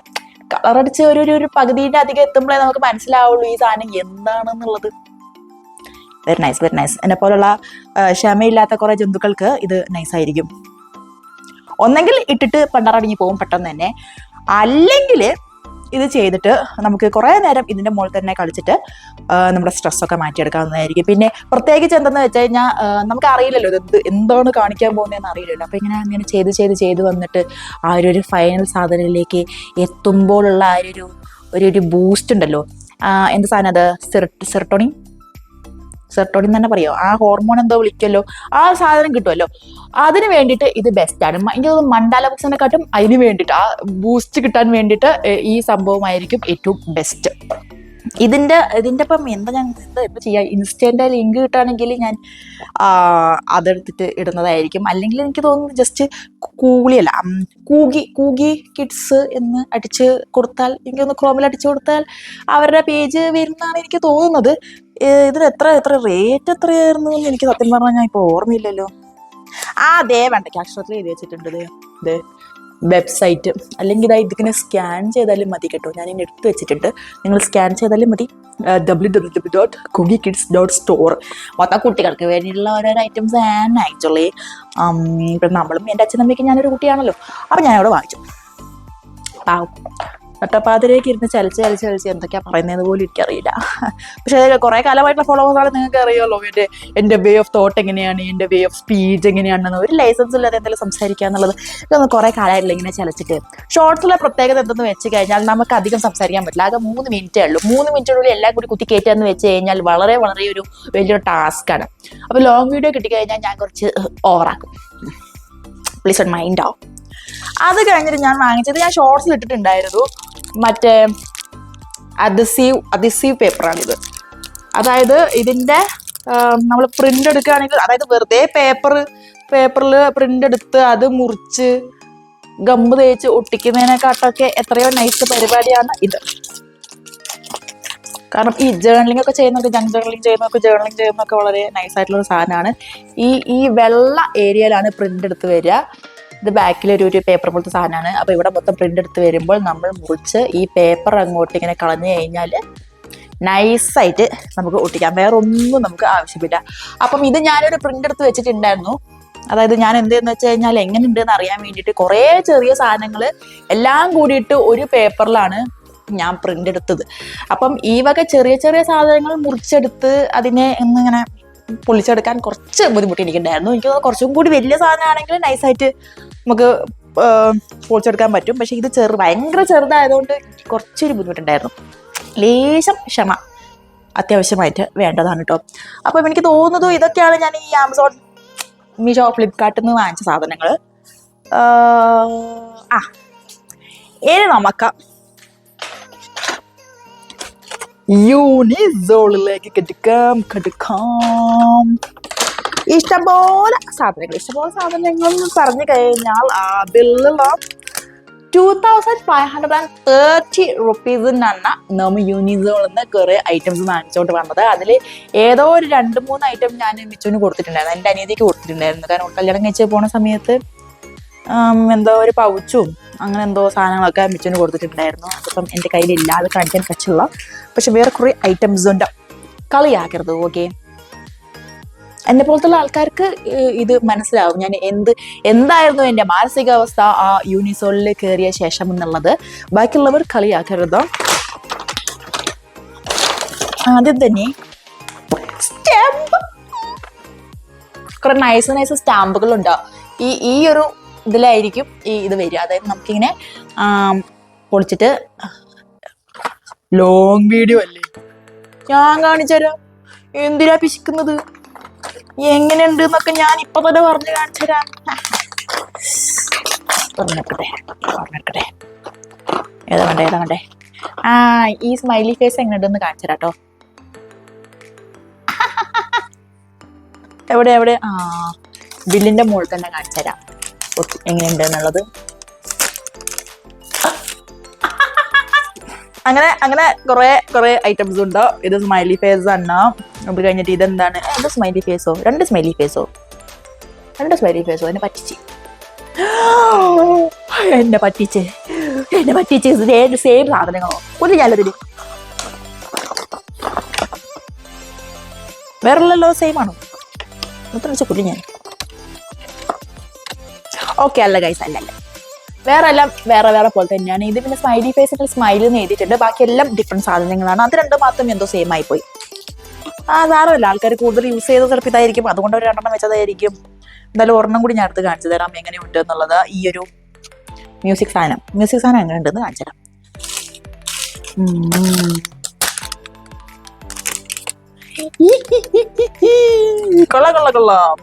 കളർ അടിച്ച് ഒരു പകുതിയുടെ അധികം എത്തുമ്പോഴേ നമുക്ക് മനസ്സിലാവുള്ളൂ ഈ സാധനം എന്താണെന്നുള്ളത്. Very nice, very nice. എന്നെ പോലുള്ള ക്ഷമയില്ലാത്ത കുറെ ജന്തുക്കൾക്ക് ഇത് നൈസായിരിക്കും. ഒന്നെങ്കിൽ ഇട്ടിട്ട് പണ്ടാറടങ്ങി പോകും പെട്ടെന്ന് തന്നെ, അല്ലെങ്കിൽ ഇത് ചെയ്തിട്ട് നമുക്ക് കുറേ നേരം ഇതിൻ്റെ മുകളിൽ തന്നെ കളിച്ചിട്ട് നമ്മുടെ സ്ട്രെസ്സൊക്കെ മാറ്റിയെടുക്കാവുന്നതായിരിക്കും. പിന്നെ പ്രത്യേകിച്ച് എന്തെന്ന് വെച്ച് കഴിഞ്ഞാൽ നമുക്ക് അറിയില്ലല്ലോ ഇത് എന്താണ് കാണിക്കാൻ പോകുന്നതെന്ന് അറിയില്ലല്ലോ. അപ്പോൾ ഇങ്ങനെ ചെയ്ത് വന്നിട്ട് ആ ഒരു ഫൈനൽ സാധനത്തിലേക്ക് എത്തുമ്പോഴുള്ള ആ ഒരു ബൂസ്റ്റ് ഉണ്ടല്ലോ, എന്ത് സാധനം അത്, സെറട്ടോണിൻ തന്നെ പറയോ, ആ ഹോർമോൺ എന്തോ വിളിക്കുമല്ലോ, ആ സാധനം കിട്ടുമല്ലോ. അതിന് വേണ്ടിയിട്ട് ഇത് ബെസ്റ്റാണ്. എനിക്ക് തോന്നുന്നു മണ്ടാല ബുക്സിനെക്കാട്ടും അതിന് വേണ്ടിയിട്ട് ആ ബൂസ്റ്റ് കിട്ടാൻ വേണ്ടിയിട്ട് ഈ സംഭവമായിരിക്കും ഏറ്റവും ബെസ്റ്റ്. ഇതിൻ്റെ ഇപ്പം എന്താ ചെയ്യുക, ഇൻസ്റ്റൻ്റെ ലിങ്ക് കിട്ടുകയാണെങ്കിൽ ഞാൻ അതെടുത്തിട്ട് ഇടുന്നതായിരിക്കും. അല്ലെങ്കിൽ എനിക്ക് തോന്നുന്നു ജസ്റ്റ് കൂഗി കിഡ്സ് എന്ന് അടിച്ച് കൊടുത്താൽ, എനിക്കൊന്ന് ക്രോമിൽ അടിച്ചു കൊടുത്താൽ അവരുടെ പേജ് വരുന്നതാണ് എനിക്ക് തോന്നുന്നത്. ഇതിന് എത്ര റേറ്റ് എത്രയായിരുന്നു എന്ന് എനിക്ക് സത്യം പറഞ്ഞാൽ ഞാൻ ഇപ്പോൾ ഓർമ്മയില്ലല്ലോ. അതേ വേണ്ട, ക്യാഷ് എഴുതി വെച്ചിട്ടുണ്ട് ഇത് വെബ്സൈറ്റ്. അല്ലെങ്കിൽ ഇതിങ്ങനെ സ്കാൻ ചെയ്താലും മതി കേട്ടോ. ഞാൻ ഇനി എടുത്ത് വെച്ചിട്ടുണ്ട്, നിങ്ങൾ സ്കാൻ ചെയ്താലും മതി. www.coogiekids.store. മൊത്തം കുട്ടികൾക്ക് വേണ്ടിയിട്ടുള്ള ഓരോരോ ഐറ്റംസ് ആണ് ആക്ച്വലി. ഇപ്പം നമ്മളും എൻ്റെ അച്ഛനമ്മയ്ക്ക് ഞാനൊരു കുട്ടിയാണല്ലോ, അപ്പം ഞാനവിടെ വാങ്ങിച്ചു. നട്ടപ്പാതിലേക്ക് ഇരുന്ന് ചലിച്ച് എന്തൊക്കെയാ പറയുന്നത് പോലും എനിക്കറിയില്ല. പക്ഷെ കുറേ കാലമായിട്ടുള്ള ഫോളോവേഴ്സാണ്, നിങ്ങൾക്ക് അറിയാമല്ലോ എൻ്റെ വേ ഓഫ് തോട്ട് എങ്ങനെയാണ്, എൻ്റെ വേ ഓഫ് സ്പീച്ച് എങ്ങനെയാണെന്ന്. ഒരു ലൈസൻസ് ഇല്ലാതെ എന്തെങ്കിലും സംസാരിക്കുക എന്നുള്ളത് ഇതൊന്നും കുറേ കാലമായിട്ടില്ല ഇങ്ങനെ ചലിച്ചിട്ട്. ഷോർട്സിലെ പ്രത്യേകത എന്തെന്ന് വെച്ച് കഴിഞ്ഞാൽ നമുക്ക് അധികം സംസാരിക്കാൻ പറ്റില്ല. ആകെ 3 മിനിറ്റേ ഉള്ളൂ. 3 മിനിറ്റിനുള്ളിൽ എല്ലാം കൂടി കുത്തി കയറ്റുകയെന്ന് വെച്ച് കഴിഞ്ഞാൽ വളരെ ഒരു വലിയൊരു ടാസ്ക്കാണ്. അപ്പോൾ ലോങ് വീഡിയോ കിട്ടിക്കഴിഞ്ഞാൽ ഞാൻ കുറച്ച് ഓവറാക്കും, പ്ലീസ് ഡോണ്ട് മൈൻഡ് ആവും. അത് കഴിഞ്ഞിട്ട് ഞാൻ വാങ്ങിച്ചത്, ഞാൻ ഷോർട്സിൽ ഇട്ടിട്ടുണ്ടായിരുന്നു, മറ്റേ അദിസീവ് പേപ്പറാണിത്. അതായത് ഇതിൻ്റെ നമ്മൾ പ്രിന്റ് എടുക്കുകയാണെങ്കിൽ, അതായത് വെറുതെ പേപ്പറിൽ പ്രിന്റ് എടുത്ത് അത് മുറിച്ച് ഗമ്മ് തേച്ച് ഒട്ടിക്കുന്നതിനെക്കാട്ടൊക്കെ എത്രയോ നൈസ് പരിപാടിയാണ് ഇത്. കാരണം ഈ ജേർണലിംഗ് ഒക്കെ ചെയ്യുന്നവർക്ക്, ജേർണലിംഗ് ചെയ്യുന്നവർക്ക് വളരെ നൈസായിട്ടുള്ളൊരു സാധനമാണ്. ഈ വെള്ള ഏരിയയിലാണ് പ്രിന്റ് എടുത്ത് വരിക. ഇത് ബാക്കിൽ ഒരു പേപ്പർ പോലത്തെ സാധനമാണ്. അപ്പോൾ ഇവിടെ മൊത്തം പ്രിന്റ് എടുത്ത് വരുമ്പോൾ നമ്മൾ മുറിച്ച് ഈ പേപ്പർ അങ്ങോട്ട് ഇങ്ങനെ കളഞ്ഞു കഴിഞ്ഞാൽ നൈസായിട്ട് നമുക്ക് ഒട്ടിക്കാം. വേറെ ഒന്നും നമുക്ക് ആവശ്യമില്ല. അപ്പം ഇത് ഞാനൊരു പ്രിന്റ് എടുത്ത് വെച്ചിട്ടുണ്ടായിരുന്നു. അതായത് ഞാൻ എന്തെന്ന് വെച്ച് കഴിഞ്ഞാൽ എങ്ങനെ ഉണ്ടെന്ന് അറിയാൻ വേണ്ടിയിട്ട് കുറേ ചെറിയ സാധനങ്ങൾ എല്ലാം കൂടിയിട്ട് ഒരു പേപ്പറിലാണ് ഞാൻ പ്രിന്റ് എടുത്തത്. അപ്പം ഈ വക ചെറിയ സാധനങ്ങൾ മുറിച്ചെടുത്ത് അതിനെ ഇങ്ങനെ പൊളിച്ചെടുക്കാൻ കുറച്ച് ബുദ്ധിമുട്ട് എനിക്കുണ്ടായിരുന്നു. എനിക്ക് കുറച്ചും കൂടി വലിയ സാധനമാണെങ്കിൽ നൈസായിട്ട് നമുക്ക് പൊളിച്ചെടുക്കാൻ പറ്റും. പക്ഷെ ഇത് ഭയങ്കര ചെറുതായതുകൊണ്ട് കുറച്ചൊരു ബുദ്ധിമുട്ടുണ്ടായിരുന്നു. ലേശം ക്ഷമ അത്യാവശ്യമായിട്ട് വേണ്ടതാണ് കേട്ടോ. അപ്പം എനിക്ക് തോന്നുന്നു ഇതൊക്കെയാണ് ഞാൻ ഈ ആമസോൺ, മീഷോ, ഫ്ലിപ്കാർട്ടിൽ നിന്ന് വാങ്ങിച്ച സാധനങ്ങൾ. ഇനി നമുക്ക് യൂണിസോളിലേക്ക് കെടുക്കാം. ഇഷ്ടംപോലെ സാധനങ്ങൾ പറഞ്ഞു കഴിഞ്ഞാൽ അതിലുള്ള ₹2530 നമ്മൾ യൂണിസോളിൽ നിന്ന് കുറെ ഐറ്റംസ് വാങ്ങിച്ചോണ്ട് വന്നത്. അതിൽ ഏതോ ഒരു 2-3 ഐറ്റം ഞാൻ മിച്ചുവിന് കൊടുത്തിട്ടുണ്ടായിരുന്നു, എൻ്റെ അനിയത്തിക്ക് കൊടുത്തിട്ടുണ്ടായിരുന്നു. കാരണം കല്യാണം കഴിച്ച് പോണ സമയത്ത് എന്തോ ഒരു പൗച്ചും അങ്ങനെ എന്തോ സാധനങ്ങളൊക്കെ മിച്ചുവിന് കൊടുത്തിട്ടുണ്ടായിരുന്നു. അതിപ്പം എൻ്റെ കയ്യിലില്ല, അത് കാണിക്കാൻ പറ്റില്ല. പക്ഷെ വേറെ കുറേ ഐറ്റംസ് ഉണ്ട്, കളിയാക്കരുത് ഓക്കെ. എന്നെ പോലത്തുള്ള ആൾക്കാർക്ക് ഇത് മനസ്സിലാവും ഞാൻ എന്തായിരുന്നു എൻ്റെ മാനസികാവസ്ഥ ആ യൂണിസോളിൽ കയറിയ ശേഷം എന്നുള്ളത്. ബാക്കിയുള്ളവർ കളിയാക്കരുത്. ആദ്യം തന്നെ സ്റ്റാമ്പ്, കുറെ നൈസ് സ്റ്റാമ്പുകളുണ്ട്. ഈ ഒരു ഇതിലായിരിക്കും ഇത് വരിക. അതായത് നമുക്കിങ്ങനെ പൊളിച്ചിട്ട് ലോങ് വീഡിയോ അല്ലേ, ഞാൻ കാണിച്ചുതരാം. എന്തിനാ പിശിക്കുന്നത്, എങ്ങനെയുണ്ട് എന്നൊക്കെ ഞാൻ ഇപ്പൊ തന്നെ പറഞ്ഞു കാണിച്ചുതരാം. പറഞ്ഞിട്ടെ ഏതാ വേണ്ടേ. ഈ സ്മൈലി ഫേസ് എങ്ങനെയുണ്ടെന്ന് കാണിച്ചുതരാട്ടോ. എവിടെ ബില്ലിന്റെ മുകളിൽ തന്നെ കാണിച്ചുതരാം എങ്ങനെയുണ്ട് എന്നുള്ളത്. അങ്ങനെ കുറെ ഐറ്റംസ് ഉണ്ട്. ഇത് സ്മൈലി ഫേസ് ആണ്. അത് കഴിഞ്ഞിട്ട് ഇതെന്താണ്, സ്മൈലി ഫേസോ, രണ്ട് സ്മൈലി ഫേസോ എന്നെ പറ്റിച്ച് സെയിം സാധനങ്ങളോ ഒരു ഞാനതിന് വേറെല്ലോ സെയിം ആണോ വെച്ച കുല്ലി ഞാൻ. ഓക്കെ അല്ല ഗൈസ്, അല്ല വേറെല്ലാം വേറെ പോലെ തന്നെയാണ്. ഇത് പിന്നെ സ്മൈലി ഫേസിൽ സ്മൈൽ എന്ന് എഴുതിയിട്ടുണ്ട്, ബാക്കിയെല്ലാം ഡിഫറെന്റ് സാധനങ്ങളാണ്. അത് രണ്ടും മാത്രം എന്തോ സെയിം ആയിപ്പോയി. സാരമല്ല, ആൾക്കാർ കൂടുതൽ യൂസ് ചെയ്തത് ചിലപ്പോൾ ഇതായിരിക്കും, അതുകൊണ്ട് ഒരു 2 വെച്ചതായിരിക്കും. എന്തായാലും ഒരെണ്ണം കൂടി ഞാൻ അടുത്ത് കാണിച്ചു തരാം എങ്ങനെയുണ്ട് എന്നുള്ളത്. ഈ ഒരു മ്യൂസിക് സാധനം എങ്ങനെയുണ്ടെന്ന് കാണിച്ചു തരാം. കൊള്ളാം.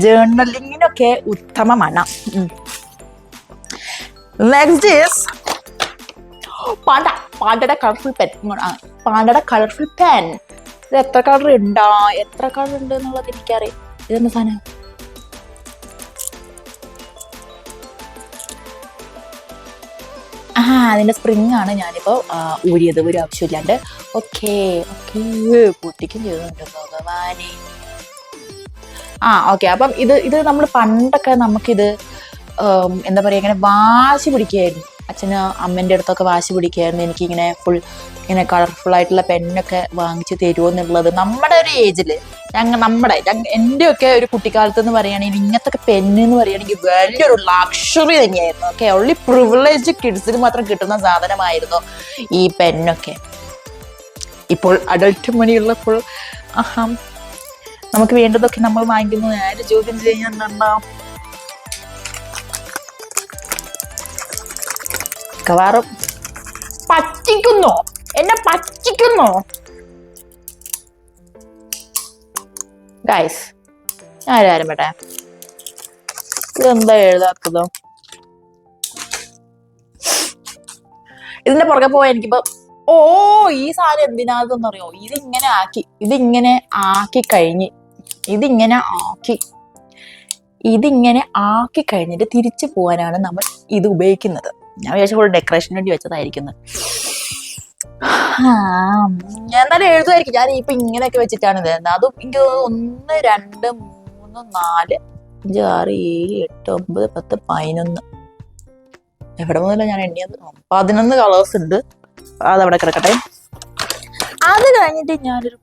ജേർണലിങ്ങിനൊക്കെ ഉത്തമമാണ്. നെക്സ്റ്റ് ഈസ് പാണ്ടയുടെ കളർഫുൾ പെൻ. ഇത് എത്ര കളർ ഉണ്ട് എന്നുള്ളത് എനിക്കറിയാം. ഇതെന്താ സാധനം? അതിന്റെ സ്പ്രിങ് ആണ് ഞാനിപ്പോ ഊരിയത്, ഒരു ആവശ്യമില്ലാണ്ട്. ഓക്കെ പൊട്ടിക്കും ചെയ്തുണ്ട് ഭഗവാനെ. ഓക്കെ. അപ്പം ഇത് നമ്മൾ പണ്ടൊക്കെ നമുക്കിത് എന്താ പറയാ, ഇങ്ങനെ വാശി പിടിക്കുകയായിരുന്നു. അച്ഛന് അമ്മേൻ്റെ അടുത്തൊക്കെ വാശി പിടിക്കുകയായിരുന്നു, എനിക്കിങ്ങനെ ഇങ്ങനെ കളർഫുൾ ആയിട്ടുള്ള പെന്നൊക്കെ വാങ്ങിച്ച് തരുമോ എന്നുള്ളത്. നമ്മുടെ ഒരു ഏജിൽ എൻ്റെ ഒക്കെ ഒരു കുട്ടിക്കാലത്ത് എന്ന് പറയുകയാണെങ്കിൽ ഇങ്ങനത്തെ പെന്ന് എന്ന് പറയുകയാണെങ്കിൽ വലിയൊരു ലക്ഷറി തന്നെയായിരുന്നു. ഓക്കെ, ഓൺലി പ്രിവിലേജ് കിഡ്സിന് മാത്രം കിട്ടുന്ന സാധനമായിരുന്നു ഈ പെന്നൊക്കെ. ഇപ്പോൾ അഡൾട്ട് മണിയുള്ളപ്പോൾ നമുക്ക് വേണ്ടതൊക്കെ നമ്മൾ വാങ്ങിക്കുന്നു. ആര് ചോദ്യം ചെയ്യാൻ മിക്കവാറും എന്നെ പറ്റിക്കുന്നോ ഗൈസ്? ആരും പേട്ടെ, ഇതെന്താ എഴുതാത്തതോ? ഇതിന്റെ പുറകെ പോയാ എനിക്കിപ്പോ ഈ സാധനം എന്തിനാതെന്നറിയോ? ഇതിങ്ങനെ ആക്കി കഴിഞ്ഞിട്ട് തിരിച്ചു പോകാനാണ് നമ്മൾ ഇത് ഉപയോഗിക്കുന്നത്. ഞാൻ വിചാരിച്ച ഫുൾ ഡെക്കറേഷന് വേണ്ടി വെച്ചതായിരിക്കുന്നത്. ഞാൻ എന്തായാലും എഴുതുമായിരിക്കും. ഞാൻ ഇപ്പൊ ഇങ്ങനെയൊക്കെ വെച്ചിട്ടാണ് ഇത്. അതും എനിക്ക് 1 2 3 4 5 6 7 8 9 10 11 എവിടെ മുതലാണ് ഞാൻ എണ്ണിയത്? 11 കളേഴ്സ് ഉണ്ട്. അതവിടെ കിടക്കട്ടെ. അത് കഴിഞ്ഞിട്ട് ഞാനൊരു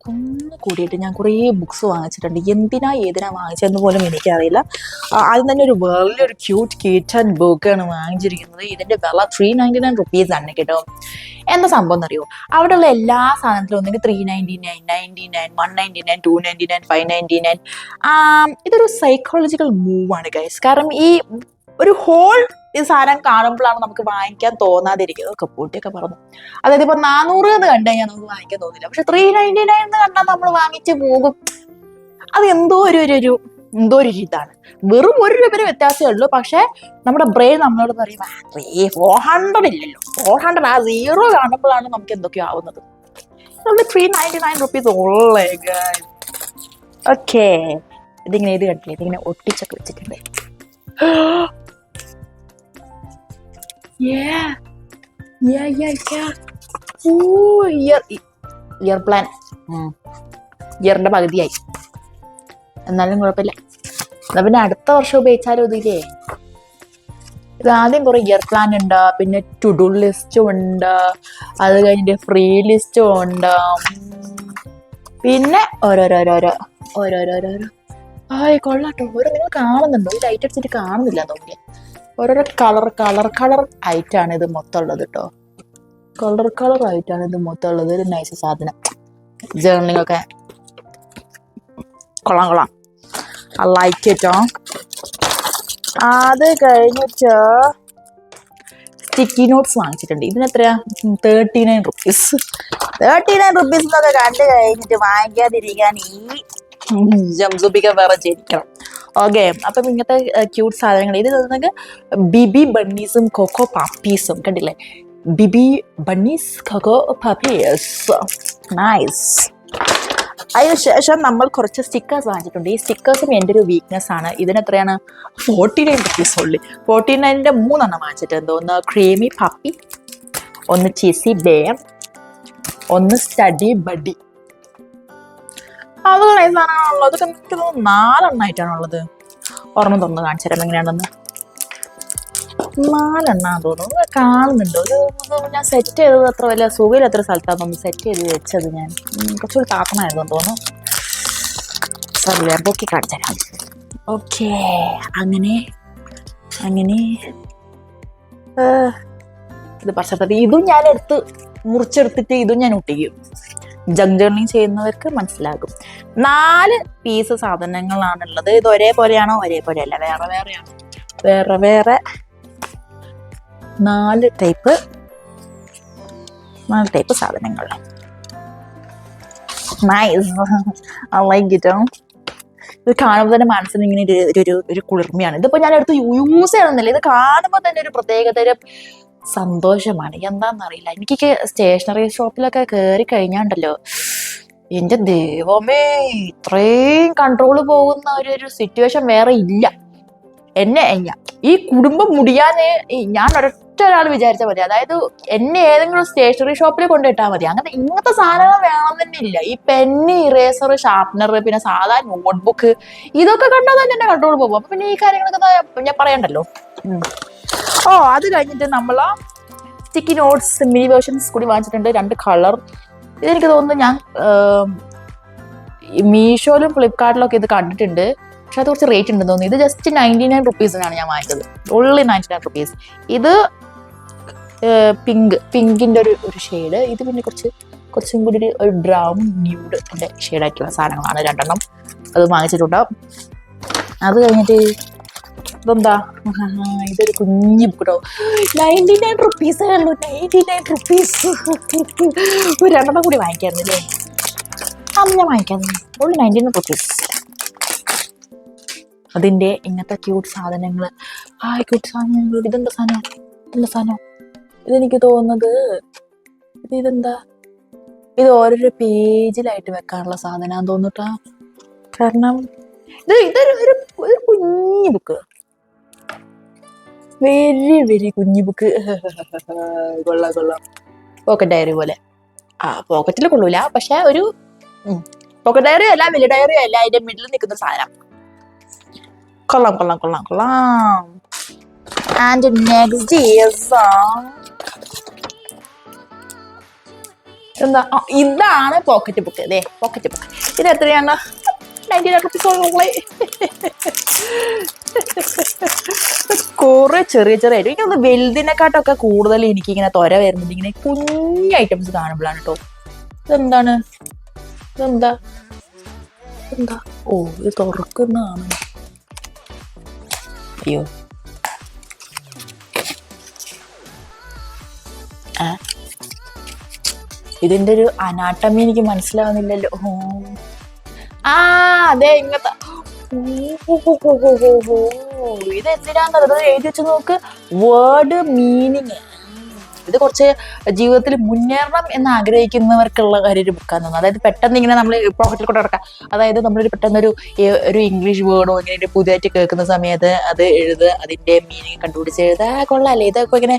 കൂടിയിട്ട് ഞാൻ കുറേ ബുക്സ് വാങ്ങിച്ചിട്ടുണ്ട്. ഏതിനാ വാങ്ങിച്ചതെന്ന് പോലും എനിക്കറിയില്ല. ആദ്യം തന്നെ ഒരു വലിയൊരു ക്യൂട്ട് കിച്ചൺ ബുക്കാണ് വാങ്ങിച്ചിരിക്കുന്നത്. ഇതിന്റെ വില ₹399 ആണ് കേട്ടോ. എന്താ സംഭവം എന്നറിയോ? അവിടെയുള്ള എല്ലാ സാധനത്തിലും ഒന്നെങ്കിൽ $399, $99, $199, $299, $599. ഇതൊരു സൈക്കോളജിക്കൽ മൂവാണ് ഗൈസ്. കാരണം ഈ ഒരു ഹോൾ ഈ സാധനം കാണുമ്പോഴാണ് നമുക്ക് വാങ്ങിക്കാൻ തോന്നാതിരിക്കുന്നത്. പൊട്ടിയൊക്കെ പറഞ്ഞു. അതായത് ഇപ്പൊ 400 എന്ന് കണ്ടു കഴിഞ്ഞാൽ നമുക്ക് വാങ്ങിക്കാൻ തോന്നില്ല. പക്ഷെ $399 എന്ന് കണ്ടാൽ നമ്മൾ വാങ്ങിച്ച് പോകും. അത് എന്തോ ഒരു ഇതാണ്. വെറും ₹1 വ്യത്യാസമേ ഉള്ളൂ. പക്ഷെ നമ്മുടെ ബ്രെയിൻ നമ്മളോട് പറയും 400 ഇല്ലല്ലോ, 400 ആ 0 കാണുമ്പോഴാണ് നമുക്ക് എന്തൊക്കെയോ ആവുന്നത്. ₹399 ഉള്ളേ. ഓക്കെ, ഇതിങ്ങനെ ഇത് കണ്ടില്ലേ, ഇതിങ്ങനെ ഒട്ടിച്ചൊക്കെ വെച്ചിട്ടുണ്ട്. Yeah. Yeah. Ooh, year plan ഇയറിന്റെ പകുതിയായി. എന്നാലും കുഴപ്പമില്ല. എന്നാ പിന്നെ അടുത്ത വർഷം ഉപയോഗിച്ചാലും ഇതില്ലേ. ഇത് ആദ്യം കുറെ ഇയർ പ്ലാൻ ഉണ്ട്, പിന്നെ ടു ഡു ലിസ്റ്റും ഉണ്ട്, അത് കഴിഞ്ഞിട്ട് ഫ്രീ ലിസ്റ്റും ഉണ്ട്, പിന്നെ ഓരോരോരോരോ കൊള്ളാട്ടോ. ഓരോ നിങ്ങൾ കാണുന്നുണ്ടോ? ഈ ലൈറ്റ് അടിച്ചിട്ട് കാണുന്നില്ല തോന്നി. ഓരോരോ കളർ ആയിട്ടാണ് ഇത് മൊത്തം ഉള്ളത് കേട്ടോ. കളർ ആയിട്ടാണ് ഇത് മൊത്തം ഉള്ളത്. ഒരു നൈസ് സാധനം. ജേർണലിംഗ് ഒക്കെ കൊള്ളാം. I like it. അത് കഴിഞ്ഞിട്ട് സ്റ്റിക്കി നോട്ട്സ് വാങ്ങിച്ചിട്ടുണ്ട്. ഇതിനെത്രയാ? 39 rupees. 39 rupees എന്നൊക്കെ കണ്ടു കഴിഞ്ഞിട്ട് വാങ്ങിക്കാതിരിക്കാൻ ഈ ജംസുബിക്ക വേറെ ജനിക്കണം. ഓക്കെ, അപ്പം ഇങ്ങനത്തെ ക്യൂട്ട് സാധനങ്ങൾ. ഇത് നമുക്ക് ബിബി ബണ്ണീസും കൊക്കോ പപ്പീസും കണ്ടില്ലേ? ബിബി ബണ്ണീസ് കൊക്കോ പപ്പീസ് നൈസ്. അതിനുശേഷം നമ്മൾ കുറച്ച് സ്റ്റിക്കേഴ്സ് വാങ്ങിച്ചിട്ടുണ്ട്. ഈ സ്റ്റിക്കേഴ്സും എൻ്റെ ഒരു വീക്ക്നെസ് ആണ്. ഇതിനെത്രയാണ്? 49 rupees ഉള്ളി. 49ന്റെ 3 വാങ്ങിച്ചിട്ടുണ്ട്. ഒന്ന് ക്രീമി പപ്പി, ഒന്ന് ചീസി ബെയർ, ഒന്ന് സ്റ്റഡി ബഡി. അത് സാധനമാണുള്ളത്. അതൊക്കെ എനിക്ക് തോന്നുന്നു 4 ആയിട്ടാണുള്ളത്. ഒരെണ്ണം തുറന്ന് കാണിച്ചു തരാം എങ്ങനെയാണെന്ന്. 4 തോന്നുന്നു. കാണുന്നുണ്ടോ? ഞാൻ സെറ്റ് ചെയ്തത് അത്ര വലിയ സുഖമില്ലാത്തൊരു സ്ഥലത്താണെന്ന് സെറ്റ് ചെയ്ത് വെച്ചത്. ഞാൻ കുറച്ചുകൂടി താക്കണമായിരുന്നു തോന്നുന്നു. സോറി, പൊക്കി കാണിച്ചു തരാം. ഓക്കെ, അങ്ങനെ ഇത് പശ്ചാത്തലത്തിൽ ഇതും ഞാൻ മുറിച്ചെടുത്തിട്ട് ഇതും ഞാൻ ഒട്ടിക്കും. ജഗ് ജേർണിങ് ചെയ്യുന്നവർക്ക് മനസ്സിലാകും. 4 പീസ് സാധനങ്ങളാണുള്ളത്. ഇത് ഒരേപോലെയാണോ? ഒരേപോലെയല്ല, വേറെയാണ്. വേറെ 4 ടൈപ്പ് സാധനങ്ങൾ. Nice, I like it. ഇത് കാണുമ്പോൾ തന്നെ മനസ്സിന് ഇങ്ങനെ ഒരു കുളിർമയാണ്. ഇതിപ്പോ ഞാൻ എടുത്ത് യൂസ് ചെയ്യണമെന്നില്ല, ഇത് കാണുമ്പോൾ തന്നെ ഒരു പ്രത്യേകതരം സന്തോഷമാണ്. എന്താണെന്നറിയില്ല, എനിക്ക് സ്റ്റേഷനറി ഷോപ്പിലൊക്കെ കയറി കഴിഞ്ഞാണ്ടല്ലോ, എൻ്റെ ദൈവമേ, ഇത്രയും കൺട്രോൾ പോകുന്ന ഒരു സിറ്റുവേഷൻ വേറെ ഇല്ല. ഈ കുടുംബം മുടിയാന് ഞാൻ ഒരൊറ്റ ഒരാൾ വിചാരിച്ചാൽ മതി. അതായത് എന്നെ ഏതെങ്കിലും സ്റ്റേഷനറി ഷോപ്പിൽ കൊണ്ടിട്ടാൽ മതി. ഇങ്ങനത്തെ സാധനങ്ങൾ വേണം തന്നെ ഇല്ല. ഈ പെന്ന്, ഇറേസർ, ഷാർപ്നർ, പിന്നെ സാധാ നോട്ട്ബുക്ക്, ഇതൊക്കെ കണ്ടാൽ തന്നെ എന്നെ കൺട്രോൾ പോകും. അപ്പൊ പിന്നെ ഈ കാര്യങ്ങളൊക്കെ ഞാൻ പറയണ്ടല്ലോ. അത് കഴിഞ്ഞിട്ട് നമ്മൾ സ്റ്റിക്കി നോട്ട്സ് മിനി വേർഷൻസ് കൂടി വാങ്ങിച്ചിട്ടുണ്ട്. 2 കളർ. ഇതെനിക്ക് തോന്നുന്നു ഞാൻ മീഷോയിലും ഫ്ലിപ്കാർട്ടിലൊക്കെ ഇത് കണ്ടിട്ടുണ്ട്. പക്ഷെ അത് കുറച്ച് റേറ്റ് ഉണ്ടെന്ന് തോന്നുന്നു. ഇത് ജസ്റ്റ് 99 rupees ഞാൻ വാങ്ങിച്ചത്. ഉള്ളി 99 rupees. ഇത് പിങ്കിന്റെ ഒരു ഷെയ്ഡ്. ഇത് പിന്നെ കുറച്ചും കൂടി ഒരു ബ്രൗൺ ന്യൂഡ് ഷെയ്ഡായിട്ടുള്ള സാധനങ്ങളാണ് 2 അത് വാങ്ങിച്ചിട്ടുണ്ട്. അത് കഴിഞ്ഞിട്ട് ഇതെന്താ? ഇതൊരു കുഞ്ഞു ബുക്ക് കേട്ടോ. 99 rupees ഉള്ളൂ. 99 rupees. ഒരു 2 കൂടി വാങ്ങിക്കാറുണ്ടല്ലേ? ഞാൻ വാങ്ങിക്കാറുണ്ട്. ഉള്ളു 99 rupees. അതിൻ്റെ ഇങ്ങനത്തെ ക്യൂട്ട് സാധനങ്ങൾ. ഇതെന്താ സാധനം? ഇതെനിക്ക് തോന്നുന്നത് ഇതെന്താ? ഇത് ഓരോരോ പേജിലായിട്ട് വെക്കാനുള്ള സാധനമാണെന്ന് തോന്നിട്ടാ. കാരണം ഇതൊരു കുഞ്ഞു ബുക്ക്, വെരി കുഞ്ഞു ബുക്ക്. കൊള്ളാം. പോക്കറ്റ് ഡയറി പോലെ. പോക്കറ്റിൽ കൊള്ളൂല, പക്ഷെ ഒരു പോക്കറ്റ് ഡയറിയോ അല്ല, വലിയ ഡയറിയോ അല്ല, അതിന്റെ മിഡിൽ നിൽക്കുന്ന സാധനം. കൊള്ളാം. ആൻഡ് നെക്സ്റ്റ് എന്താ? ഇതാണ് പോക്കറ്റ് ബുക്ക്. അതെ, പോക്കറ്റ് ബുക്ക്. ഇത് എത്രയാണ്? 99 rupees. കുറെ ചെറിയ എനിക്കൊന്ന് വലുതിനെക്കാട്ടൊക്കെ കൂടുതൽ എനിക്കിങ്ങനെ തൊര വരുന്നത് ഇങ്ങനെ കുഞ്ഞു ഐറ്റംസ് കാണുമ്പോഴാണ് കേട്ടോ. ഇതെന്താ? ഇത് തുറക്കുന്നതാണ്. അയ്യോ, ഇതിന്റെ ഒരു അനാട്ടമി എനിക്ക് മനസ്സിലാവുന്നില്ലല്ലോ. അതെ, ഇങ്ങനത്തെ. ഇത് എന്തിനാന്നത് എഴുതി വെച്ച് നോക്ക്. Word meaning. ഇത് കുറച്ച് ജീവിതത്തിൽ മുന്നേറണം എന്ന് ആഗ്രഹിക്കുന്നവർക്കുള്ള ഒരു ബുക്കാന്ന് തോന്നുന്നു. അതായത് പെട്ടെന്ന് ഇങ്ങനെ നമ്മൾ പോക്കറ്റിൽ കൊണ്ട് നടക്കാം. അതായത് നമ്മളൊരു പെട്ടെന്നൊരു ഇംഗ്ലീഷ് വേർഡോ ഇങ്ങനെ പുതിയതായിട്ട് കേൾക്കുന്ന സമയത്ത് അത് എഴുതുക, അതിന്റെ മീനിങ് കണ്ടുപിടിച്ച് എഴുതുക. കൊള്ളാല്ലേ, ഇതൊക്കെ ഇങ്ങനെ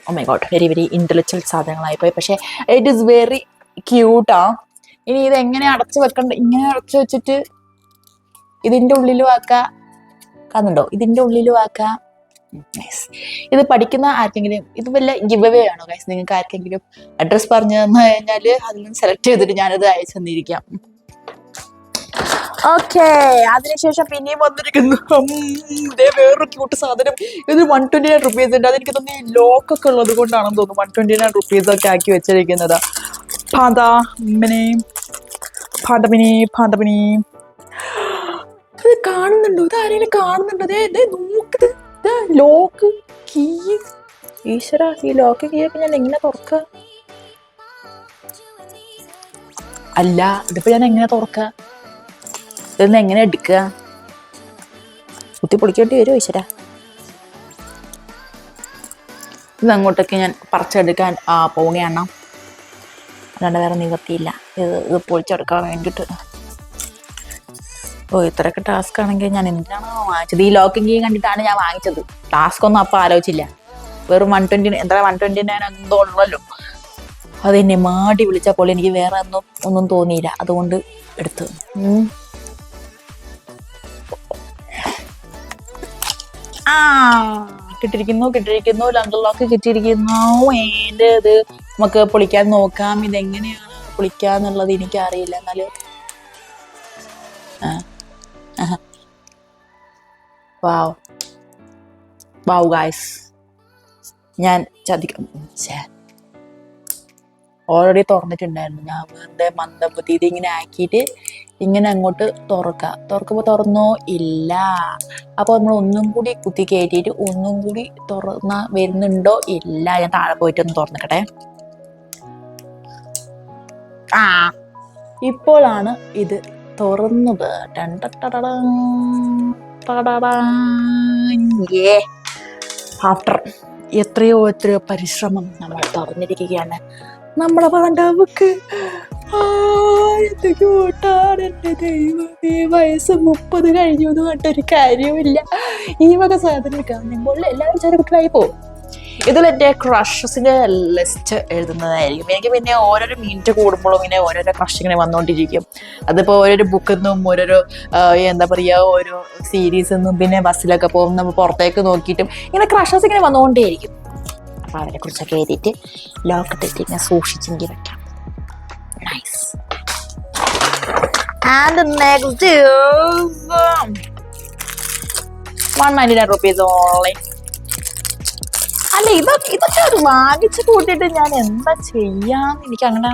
oh my god very very intellectual സാധനങ്ങളായിപ്പോയി. പക്ഷെ ഇറ്റ് ഈസ് വെരി ക്യൂട്ടാ. ഇനി ഇത് എങ്ങനെ അടച്ചു വെക്കണ്ട, ഇങ്ങനെ അടച്ചു വെച്ചിട്ട് ഇതിന്റെ ഉള്ളിലും ആക്കാം. കാണുന്നുണ്ടോ? ഇതിന്റെ ഉള്ളിലും ആക്കാം. ഇത് പഠിക്കുന്ന ആർക്കെങ്കിലും ഇത് വല്ല ഗിവ് അവേ ആണോ ഗൈസ്? നിങ്ങൾക്ക് ആർക്കെങ്കിലും അഡ്രസ് പറഞ്ഞു തന്നു കഴിഞ്ഞാൽ അതിൽ നിന്ന് സെലക്ട് ചെയ്തിട്ട് ഞാനത് അയച്ചു തന്നിരിക്കാം. ഓക്കെ, അതിനുശേഷം പിന്നെയും വന്നിരിക്കുന്നു വേറൊരു ക്യൂട്ട് സാധനം. ഇത് 129 rupees ഉണ്ട്. അതെനിക്ക് തോന്നുന്നു ലോക്കൊക്കെ ഉള്ളത് കൊണ്ടാണെന്ന് തോന്നുന്നു 129 rupees ഒക്കെ ആക്കി വെച്ചിരിക്കുന്നത്. പാന്തമിനി ഇത് കാണുന്നുണ്ടോ? ഇത് ആരെങ്കിലും കാണുന്നുണ്ടോ? നോക്ക്, ലോക്ക് കീ. ഈശ്വര, ഈ ലോക്ക് കീ ഒക്കെ ഞാൻ എങ്ങനെ തുറക്ക? അല്ല, ഇതിപ്പോ ഞാൻ എങ്ങനെ തുറക്ക? ഇതൊന്ന് എങ്ങനെ എടുക്കുക? കുത്തി പൊളിക്കേണ്ടി വരുമോ ഈശ്വര? ഇത് അങ്ങോട്ടൊക്കെ ഞാൻ പറിച്ചെടുക്കാൻ പോവുകയാണ്. അല്ലാണ്ട് വേറെ നിവർത്തിയില്ല. ഇത് പൊളിച്ചെടുക്കാൻ വേണ്ടിയിട്ട്. ഓ, ഇത്രയൊക്കെ ടാസ്ക് ആണെങ്കിൽ ഞാൻ എന്തിനാണോ വാങ്ങിച്ചത്? ഈ ലോക്കിംഗ് കീ കണ്ടിട്ടാണ് ഞാൻ വാങ്ങിച്ചത്. ടാസ്ക് ഒന്നും അപ്പം ആലോചിച്ചില്ല. വെറും 129 എന്തോ ഉള്ളല്ലോ. അതെന്നെ മാടി വിളിച്ചപ്പോൾ എനിക്ക് വേറെ ഒന്നും തോന്നിയില്ല. അതുകൊണ്ട് എടുത്തു. കിട്ടിയിരിക്കുന്നു ലണ്ടൻ ലോക്ക് കിട്ടിയിരിക്കുന്നു. എൻ്റെ ഇത് നമുക്ക് പൊളിക്കാൻ നോക്കാം. ഇതെങ്ങനെയാണ് പൊളിക്കാന്നുള്ളത് എനിക്കറിയില്ല. എന്നാലും വാവ് ഗായ്സ്, ഞാൻ ഓൾറെഡി തുറന്നിട്ടുണ്ടായിരുന്നു. ഞാൻ വെറുതെ മന്ദബുദ്ധി ഇതിങ്ങനെ ആക്കിയിട്ട് ഇങ്ങനെ അങ്ങോട്ട് തുറക്കുമ്പോൾ തുറന്നോ ഇല്ല. അപ്പോൾ നമ്മൾ ഒന്നും കൂടി കുത്തി കയറ്റിയിട്ട് ഒന്നും കൂടി തുറന്ന വരുന്നുണ്ടോ ഇല്ല. ഞാൻ താഴെ പോയിട്ടൊന്ന് തുറന്നിക്കട്ടെ. ഇപ്പോഴാണ് ഇത് തുറന്നത്. ആഫ്റ്റർ എത്രയോ പരിശ്രമം നമ്മൾ തുറന്നിരിക്കുകയാണ്. നമ്മുടെ പാണ്ഡവക്ക് എന്റെ ദൈവമേ, വയസ്സ് 30 കഴിഞ്ഞു എന്ന് കണ്ടൊരു കാര്യമില്ല. ഈ വക സാധനം കാണുമ്പോൾ എല്ലാവരും ചെറിയ കുട്ടികളായി പോകും. ഇതിൽ എൻ്റെ ക്രഷസിന്റെ ലിസ്റ്റ് എഴുതുന്നതായിരിക്കും. എനിക്ക് പിന്നെ ഓരോരോ മിനിറ്റ് കൂടുമ്പോഴും ഇങ്ങനെ ഓരോരോ ക്രഷ് ഇങ്ങനെ വന്നുകൊണ്ടിരിക്കും. അതിപ്പോ ഓരോരോ ബുക്കിൽ നിന്നും ഓരോരോ എന്താ പറയാ ഓരോ സീരീസ് നിന്നും പിന്നെ ബസ്സിലൊക്കെ പോകും നമ്മൾ പുറത്തേക്ക് നോക്കിയിട്ടും ഇങ്ങനെ ക്രഷസ് ഇങ്ങനെ വന്നുകൊണ്ടേയിരിക്കും. അപ്പൊ അവരെ കുറിച്ചൊക്കെ എഴുതിയിട്ട് ലോക്ക് തെറ്റി ഇങ്ങനെ സൂക്ഷിച്ചെങ്കിൽ വെക്കാം. Nice. And next 199 rupees only. അല്ല, ഇതൊക്കെ ഒരു വാങ്ങിച്ചു കൂട്ടിയിട്ട് ഞാൻ എന്താ ചെയ്യാന്ന് എനിക്ക് അങ്ങനെ.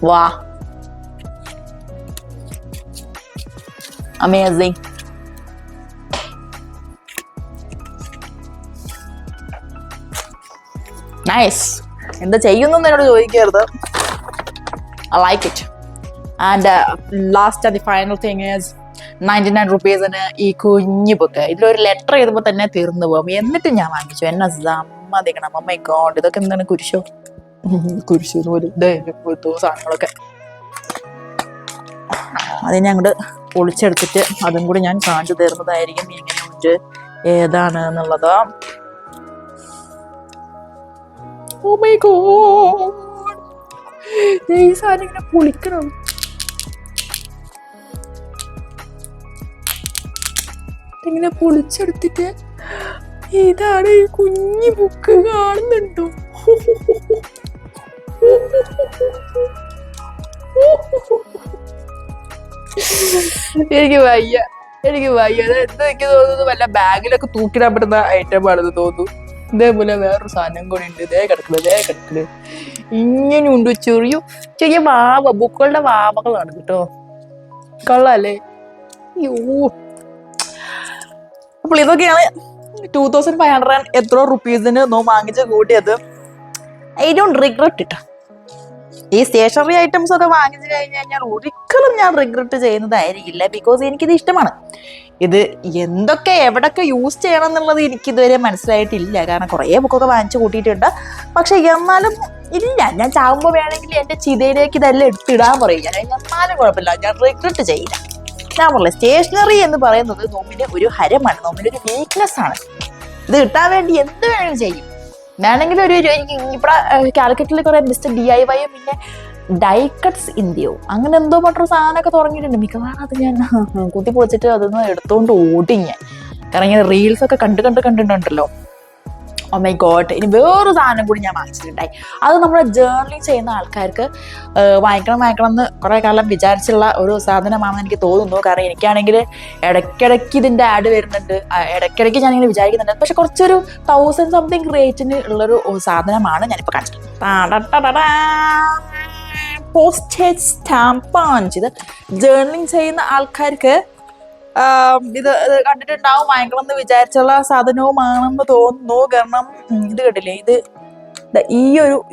വാ, അമേസിങ്. നൈസ്. എന്താ ചെയ്യുന്നു എന്നോട് ചോദിക്കരുത്. I like it. And last and the final thing is 99 rupees ഈ കുഞ്ഞു ബുക്ക്. ഇതിലൊരു ലെറ്റർ എഴുതുമ്പോൾ തന്നെ തീർന്നു പോകും. എന്നിട്ട് ഞാൻ വാങ്ങിച്ചു. എന്നെ സമ്മതിക്കണം. Oh my God, ഇതൊക്കെ എന്താണ്? കുരിശോ പോലും സാധനങ്ങളൊക്കെ. അതിനെ അങ്ങോട്ട് പൊളിച്ചെടുത്തിട്ട് അതും കൂടി ഞാൻ കാണിച്ചു തരുന്നതായിരിക്കും എങ്ങനെയുണ്ട് ഏതാണ് എന്നുള്ളത്. Oh my God, ഈ സാധനം ഇങ്ങനെ പൊളിക്കണം. ഇങ്ങനെ പൊളിച്ചെടുത്തിട്ട് ഇതാണ് ഈ കുഞ്ഞു ബുക്ക്. കാണുന്നുണ്ടോ? എനിക്ക് വയ്യ. എനിക്ക് തോന്നുന്നു വല്ല ബാഗിലൊക്കെ തൂക്കിടാൻ പറ്റുന്ന ഐറ്റം ആണെന്ന് തോന്നുന്നു. ഇതേപോലെ വേറൊരു സാധനം കൂടി ഉണ്ട്. ഇതേ കിടക്കുന്നത് ഇങ്ങനെ ഉണ്ട്. ചെറിയ ബുക്കുകളുടെ വാവകളാണ് കേട്ടോ. കൊള്ളാല്ലേ? അയ്യോ. അപ്പോൾ ഇതൊക്കെയാണ് 2500 എത്രയോ റുപ്പീസിന് വാങ്ങിച്ച് കൂട്ടിയത്. ഐ ഡോണ്ട് റിഗ്രറ്റ് ഇട്ട്. ഈ സ്റ്റേഷനറി ഐറ്റംസ് ഒക്കെ വാങ്ങിച്ചു കഴിഞ്ഞാൽ ഒരിക്കലും ഞാൻ റിഗ്രറ്റ് ചെയ്യുന്നതായിരിക്കില്ല. ബിക്കോസ് എനിക്കിത് ഇഷ്ടമാണ്. ഇത് എന്തൊക്കെ എവിടൊക്കെ യൂസ് ചെയ്യണം എന്നുള്ളത് എനിക്ക് ഇതുവരെ മനസ്സിലായിട്ടില്ല. കാരണം കുറേ ബുക്കൊക്കെ വാങ്ങിച്ചു കൂട്ടിയിട്ടുണ്ട്. പക്ഷെ എന്നാലും ഇല്ല, ഞാൻ ചാവുമ്പോൾ വേണമെങ്കിൽ എൻ്റെ ചിതയിലേക്ക് ഇതെല്ലാം എടുത്തിടാൻ പറയും ഞാൻ. എന്നാലും കുഴപ്പമില്ല, ഞാൻ റിഗ്രറ്റ് ചെയ്യില്ല. ഞാൻ പറഞ്ഞില്ല, സ്റ്റേഷനറി എന്ന് പറയുന്നത് നോമ്പിന്റെ ഒരു ഹരമാണ്, നോമ്പിന്റെ ഒരു വീക്ക്നെസ് ആണ്. ഇത് കിട്ടാൻ വേണ്ടി എന്ത് വേണമെങ്കിലും ചെയ്യും. വേണമെങ്കിൽ ഇവിടെ കാലിക്കറ്റിൽ കുറെ മിസ്റ്റർ DIY പിന്നെ ഡൈക്കട്സ് ഇന്ത്യയോ അങ്ങനെ എന്തോ മറ്റൊരു സാധനമൊക്കെ തുടങ്ങിയിട്ടുണ്ട്. മിക്കവാറും അത് ഞാൻ കുത്തി പൊളിച്ചിട്ട് അതൊന്ന് എടുത്തോണ്ട് ഓടി ഞാൻ. കാരണം ഇങ്ങനെ റീൽസ് ഒക്കെ കണ്ടിട്ടുണ്ടല്ലോ. Oh my god. ഇനി വേറൊരു സാധനം കൂടി ഞാൻ വാങ്ങിച്ചിട്ടുണ്ടായി. അത് നമ്മുടെ ജേർണലിംഗ് ചെയ്യുന്ന ആൾക്കാർക്ക് വാങ്ങിക്കണം എന്ന് കുറെ കാലം വിചാരിച്ചുള്ള ഒരു സാധനമാണെന്ന് എനിക്ക് തോന്നുന്നു. കാരണം എനിക്കാണെങ്കിൽ ഇടയ്ക്കിടയ്ക്ക് ഇതിന്റെ ആഡ് വരുന്നുണ്ട്, ഇടയ്ക്കിടയ്ക്ക് ഞാനിങ്ങനെ വിചാരിക്കുന്നുണ്ട്. പക്ഷെ കുറച്ചൊരു 1000 സംതിങ് റേറ്റിന് ഉള്ളൊരു സാധനമാണ് ഞാനിപ്പോൾ കാണിച്ചത്. പോസ്റ്റേജ് സ്റ്റാമ്പാണ്. ഇത് ജേർണലിംഗ് ചെയ്യുന്ന ആൾക്കാർക്ക് ഇത് കണ്ടിട്ടുണ്ടാവും, വാങ്ങിക്കണം എന്ന് വിചാരിച്ചുള്ള സാധനവുമാണെന്ന് തോന്നുന്നു. കാരണം ഇത് കണ്ടില്ലേ, ഇത്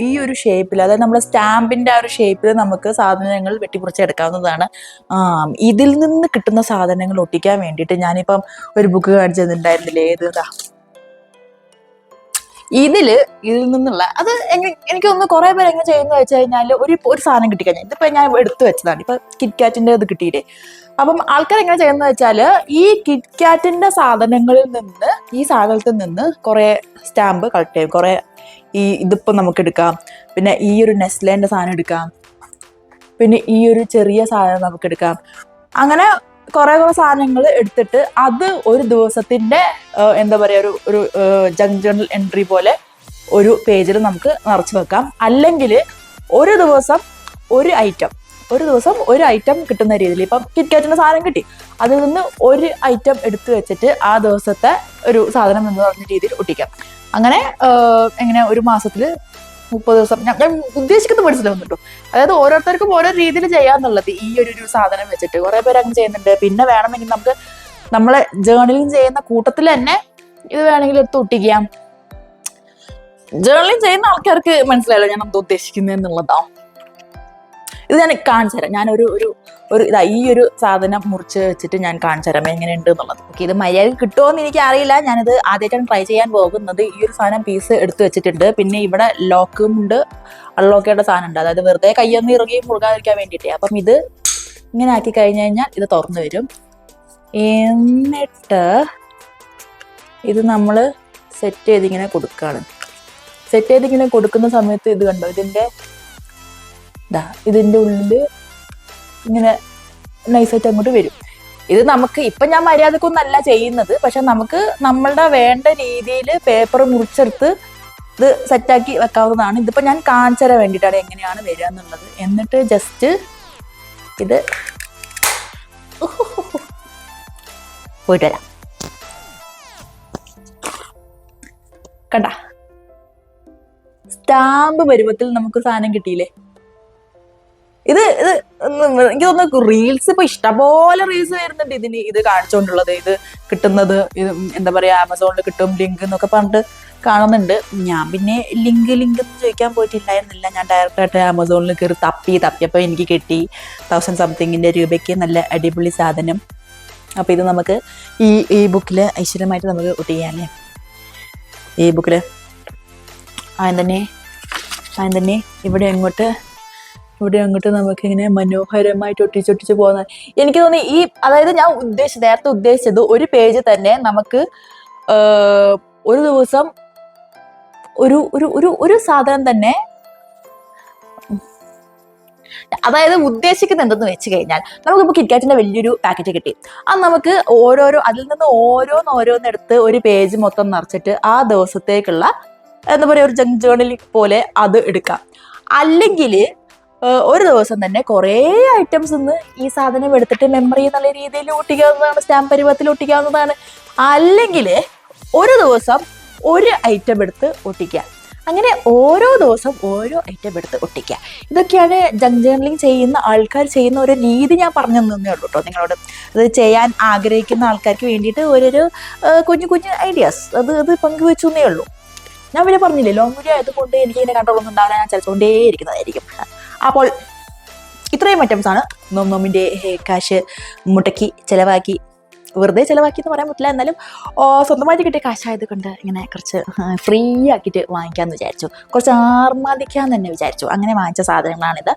ഈ ഒരു ഷേപ്പിൽ, അതായത് നമ്മുടെ സ്റ്റാമ്പിന്റെ ആ ഒരു ഷേപ്പിൽ നമുക്ക് സാധനങ്ങൾ വെട്ടിക്കുറച്ച് എടുക്കാവുന്നതാണ്. ഇതിൽ നിന്ന് കിട്ടുന്ന സാധനങ്ങൾ ഒട്ടിക്കാൻ വേണ്ടിയിട്ട് ഞാനിപ്പം ഒരു ബുക്ക് കാണിച്ചു തന്നിട്ടുണ്ടായിരുന്നില്ലേ, ഇതിൽ നിന്നുള്ള അത് എനിക്ക് തോന്നുന്നു കുറെ പേര് എങ്ങനെ ചെയ്യുന്ന വെച്ച് കഴിഞ്ഞാൽ ഒരു സാധനം കിട്ടിക്കഴിഞ്ഞാൽ, ഇതിപ്പോ ഞാൻ എടുത്തു വെച്ചതാണ്, ഇപ്പൊ കിറ്റ്കാറ്റിന്റെ ഇത് കിട്ടിയില്ലേ. അപ്പം ആൾക്കാർ എങ്ങനെ ചെയ്യുന്ന വെച്ചാല് ഈ കിറ്റ്കാറ്റിന്റെ സാധനങ്ങളിൽ നിന്ന്, ഈ സാധനത്തിൽ നിന്ന് കുറെ സ്റ്റാമ്പ് കളക്ട് ചെയ്യും. കുറെ ഇതിപ്പോ നമുക്ക് എടുക്കാം, പിന്നെ ഈ ഒരു നെസ്ലേന്റെ സാധനം എടുക്കാം, പിന്നെ ഈ ഒരു ചെറിയ സാധനം നമുക്ക് എടുക്കാം. അങ്ങനെ കുറെ സാധനങ്ങൾ എടുത്തിട്ട് അത് ഒരു ദിവസത്തിന്റെ എന്താ പറയാ ഒരു ജേർണൽ എൻട്രി പോലെ ഒരു പേജിൽ നമുക്ക് നിറച്ചു വെക്കാം. അല്ലെങ്കിൽ ഒരു ദിവസം ഒരു ഐറ്റം കിട്ടുന്ന രീതിയിൽ, ഇപ്പം കിറ്റ്കാറ്റിന്റെ സാധനം കിട്ടി, അതിൽ നിന്ന് ഒരു ഐറ്റം എടുത്തു വെച്ചിട്ട് ആ ദിവസത്തെ ഒരു സാധനം എന്ന് പറഞ്ഞ രീതിയിൽ ഒട്ടിക്കാം. അങ്ങനെ എങ്ങനെ ഒരു മാസത്തിൽ 30 ദിവസം ഞാൻ ഉദ്ദേശിക്കുന്ന മനസ്സിലാവുന്നുണ്ടോ. അതായത് ഓരോരുത്തർക്കും ഓരോ രീതിയിൽ ചെയ്യാന്നുള്ളത് ഈ ഒരു സാധനം വെച്ചിട്ട് കുറെ പേര് അങ്ങനെ ചെയ്യുന്നുണ്ട്. പിന്നെ വേണമെങ്കിൽ നമുക്ക് നമ്മളെ ജേർണലിംഗ് ചെയ്യുന്ന കൂട്ടത്തിൽ തന്നെ ഇത് വേണമെങ്കിൽ എടുത്ത് ഒട്ടിക്കാം. ജേർണലിംഗ് ചെയ്യുന്ന ആൾക്കാർക്ക് മനസ്സിലായല്ലോ ഞാൻ എന്താ ഉദ്ദേശിക്കുന്നത് എന്നുള്ളതാ. ഇത് ഞാൻ കാണിച്ചു തരാം. ഞാനൊരു ഈ ഒരു സാധനം മുറിച്ച് വെച്ചിട്ട് ഞാൻ കാണിച്ചു തരാം എങ്ങനെയുണ്ട് എന്നുള്ളത്. ഓക്കെ, ഇത് മര്യാദ കിട്ടുമോ എന്ന് എനിക്ക് അറിയില്ല. ഞാനിത് ആദ്യമായിട്ടാണ് ട്രൈ ചെയ്യാൻ പോകുന്നത്. ഈ ഒരു സാധനം പീസ് എടുത്തു വെച്ചിട്ടുണ്ട്. പിന്നെ ഇവിടെ ലോക്കും ഉണ്ട്, അൺലോക്ക് ചെയ്യേണ്ട സാധനം ഉണ്ട്. അതായത് വെറുതെ കയ്യൊന്ന് ഇറങ്ങി മുറുകാതിരിക്കാൻ വേണ്ടിയിട്ടേ. അപ്പം ഇത് ഇങ്ങനെ ആക്കി കഴിഞ്ഞു കഴിഞ്ഞാൽ ഇത് തുറന്നു വരും. എന്നിട്ട് ഇത് നമ്മൾ സെറ്റ് ചെയ്തിങ്ങനെ കൊടുക്കുകയാണ്. സെറ്റ് ചെയ്തിങ്ങനെ കൊടുക്കുന്ന സമയത്ത് ഇത് കണ്ടോ, ഇതിന്റെ ഉള്ളിൽ ഇങ്ങനെ നൈസായിട്ട് അങ്ങോട്ട് വരും. ഇത് നമുക്ക് ഇപ്പൊ ഞാൻ മര്യാദക്കൊന്നല്ല ചെയ്യുന്നത്, പക്ഷെ നമുക്ക് നമ്മളുടെ വേണ്ട രീതിയിൽ പേപ്പർ മുറിച്ചെടുത്ത് ഇത് സെറ്റാക്കി വെക്കാവുന്നതാണ്. ഇതിപ്പോ ഞാൻ കാണിച്ചു തരാൻ വേണ്ടിയിട്ടാണ് എങ്ങനെയാണ് വരിക എന്നുള്ളത്. എന്നിട്ട് ജസ്റ്റ് ഇത് പോയിട്ട് വരാം. കണ്ട സ്റ്റാമ്പ് പരുവത്തിൽ നമുക്ക് സാധനം കിട്ടിയില്ലേ. ഇത് എനിക്ക് തോന്നുന്നു റീൽസ് ഇപ്പൊ ഇഷ്ടംപോലെ റീൽസ് വരുന്നുണ്ട് ഇത് കാണിച്ചുകൊണ്ടുള്ളത്. ഇത് കിട്ടുന്നത് ഇത് എന്താ പറയാ, ആമസോണിൽ കിട്ടും ലിങ്ക് എന്നൊക്കെ പറഞ്ഞിട്ട് കാണുന്നുണ്ട്. ഞാൻ പിന്നെ ലിങ്ക് എന്ന് ചോദിക്കാൻ പോയിട്ടില്ലായിരുന്നില്ല. ഞാൻ ഡയറക്റ്റായിട്ട് ആമസോണിൽ കയറി തപ്പിയപ്പോൾ എനിക്ക് കിട്ടി 1000 സംതിങ്ങിന്റെ രൂപയ്ക്ക് നല്ല അടിപൊളി സാധനം. അപ്പൊ ഇത് നമുക്ക് ഈ ബുക്കില് ഐശ്വര്യമായിട്ട് നമുക്ക് ഒട്ടിക്കാല്ലേ. ഈ ബുക്കില് ആദ്യം തന്നെ ഇവിടെ അങ്ങോട്ട് നമുക്ക് ഇങ്ങനെ മനോഹരമായിട്ട് ഒട്ടിച്ചൊട്ടിച്ച് പോകുന്ന എനിക്ക് തോന്നി. അതായത് ഞാൻ നേരത്തെ ഉദ്ദേശിച്ചത് ഒരു പേജ് തന്നെ നമുക്ക് ഒരു ദിവസം ഒരു സാധനം തന്നെ, അതായത് ഉദ്ദേശിക്കുന്നത് എന്തെന്ന് വെച്ച് കഴിഞ്ഞാൽ നമുക്കിപ്പോൾ കിറ്റ്കാറ്റിന്റെ വലിയൊരു പാക്കറ്റ് കിട്ടി. അത് നമുക്ക് അതിൽ നിന്ന് ഓരോന്നെടുത്ത് ഒരു പേജ് മൊത്തം നിറച്ചിട്ട് ആ ദിവസത്തേക്കുള്ള എന്താ പറയുക ഒരു ജേർണൽ പോലെ അത് എടുക്കാം. അല്ലെങ്കിൽ ഒരു ദിവസം തന്നെ കുറേ ഐറ്റംസ് നിന്ന് ഈ സാധനം എടുത്തിട്ട് മെമ്മറി എന്നുള്ള രീതിയിൽ ഒട്ടിക്കാവുന്നതാണ്, സ്റ്റാമ്പ് പരുവത്തിൽ ഒട്ടിക്കാവുന്നതാണ്. അല്ലെങ്കിൽ ഒരു ദിവസം ഒരു ഐറ്റം എടുത്ത് ഒട്ടിക്കുക. അങ്ങനെ ഓരോ ദിവസം ഓരോ ഐറ്റം എടുത്ത് ഒട്ടിക്കുക. ഇതൊക്കെയാണ് ജങ്ക് ജേർണലിംഗ് ചെയ്യുന്ന ആൾക്കാർ ചെയ്യുന്ന ഒരു രീതി. ഞാൻ പറഞ്ഞു തന്നേ ഉള്ളൂ കേട്ടോ നിങ്ങളോട്. അത് ചെയ്യാൻ ആഗ്രഹിക്കുന്ന ആൾക്കാർക്ക് വേണ്ടിയിട്ട് ഓരോരോ കുഞ്ഞു ഐഡിയാസ് അത് പങ്കുവെച്ചു എന്നേ ഉള്ളൂ. ഞാൻ പിന്നെ പറഞ്ഞില്ലേ, ലോങ് വീഡിയോ ആയതുകൊണ്ട് എനിക്ക് ഇതിനെ കണ്ട്രോളൊന്നും ഉണ്ടാവില്ല, ഞാൻ ചലിച്ചുകൊണ്ടേ ഇരിക്കുന്നതായിരിക്കും. അപ്പോൾ ഇത്രയും ഐറ്റംസ് ആണ് നോമ്പിൻ്റെ കാശ് മുടക്കി ചിലവാക്കി വെറുതെ ചിലവാക്കി എന്ന് പറയാൻ പറ്റില്ല, എന്നാലും സ്വന്തമായിട്ട് കിട്ടിയ കാശായത് കൊണ്ട് ഇങ്ങനെ കുറച്ച് ഫ്രീ ആക്കിയിട്ട് വാങ്ങിക്കാമെന്ന് വിചാരിച്ചു, കുറച്ച് ആർമാദിക്കാമെന്ന് തന്നെ വിചാരിച്ചു. അങ്ങനെ വാങ്ങിച്ച സാധനങ്ങളാണിത്.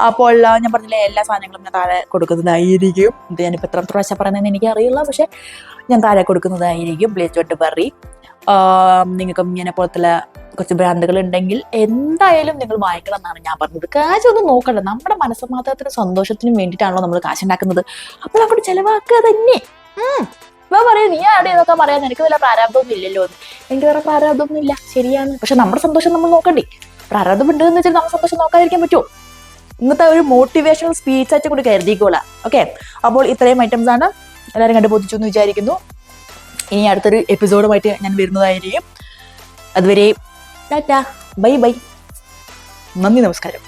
അപ്പോൾ ഞാൻ പറഞ്ഞില്ലേ, എല്ലാ സാധനങ്ങളും ഞാൻ താഴെ കൊടുക്കുന്നതായിരിക്കും. ഇത് ഞാനിപ്പോൾ എത്ര പ്രാവശ്യം പറയുന്നതെന്ന് എനിക്കറിയില്ല, പക്ഷേ ഞാൻ താഴെ കൊടുക്കുന്നതായിരിക്കും. ബ്ലേസ് ബെറി, നിങ്ങൾക്ക് ഇങ്ങനെ പോലത്തുള്ള കുറച്ച് ബ്രാൻഡുകൾ ഉണ്ടെങ്കിൽ എന്തായാലും നിങ്ങൾ വാങ്ങിക്കണം എന്നാണ് ഞാൻ പറഞ്ഞത്. കാശൊന്നും നോക്കണ്ട, നമ്മുടെ മനസ്സമാധാനത്തിനും സന്തോഷത്തിനും വേണ്ടിയിട്ടാണല്ലോ നമ്മൾ കാശുണ്ടാക്കുന്നത്, അപ്പോൾ അങ്ങോട്ട് ചിലവാക്കുക തന്നെ. പറയാം, നീ ആടെ ഇതൊക്കെ പറയാൻ എനിക്ക് വല്ല പ്രാരാബ്ദമൊന്നും ഇല്ലല്ലോ എന്ന്. എനിക്ക് വേറെ പ്രാരാബ്ദമൊന്നും ഇല്ല, ശരിയാണ്. പക്ഷെ നമ്മുടെ സന്തോഷം നമ്മൾ നോക്കണ്ടേ? പ്രാരാബ്ദം ഉണ്ടെന്ന് വെച്ചാൽ നമ്മുടെ സന്തോഷം നോക്കാതിരിക്കാൻ പറ്റുമോ? ഇന്നത്തെ ഒരു മോട്ടിവേഷണൽ സ്പീച്ച് ആയിട്ട് കൂടി കരുതിക്കോളാം. ഓക്കെ, അപ്പോൾ ഇത്രയും ഐറ്റംസ് ആണ് എല്ലാവരും കണ്ടുപോധിച്ചു എന്ന് വിചാരിക്കുന്നു. ഇനി അടുത്തൊരു എപ്പിസോഡുമായിട്ട് ഞാൻ വരുന്നതായിരിക്കും. അതുവരെ ടാറ്റാ, ബൈ ബൈ, നന്ദി, നമസ്കാരം.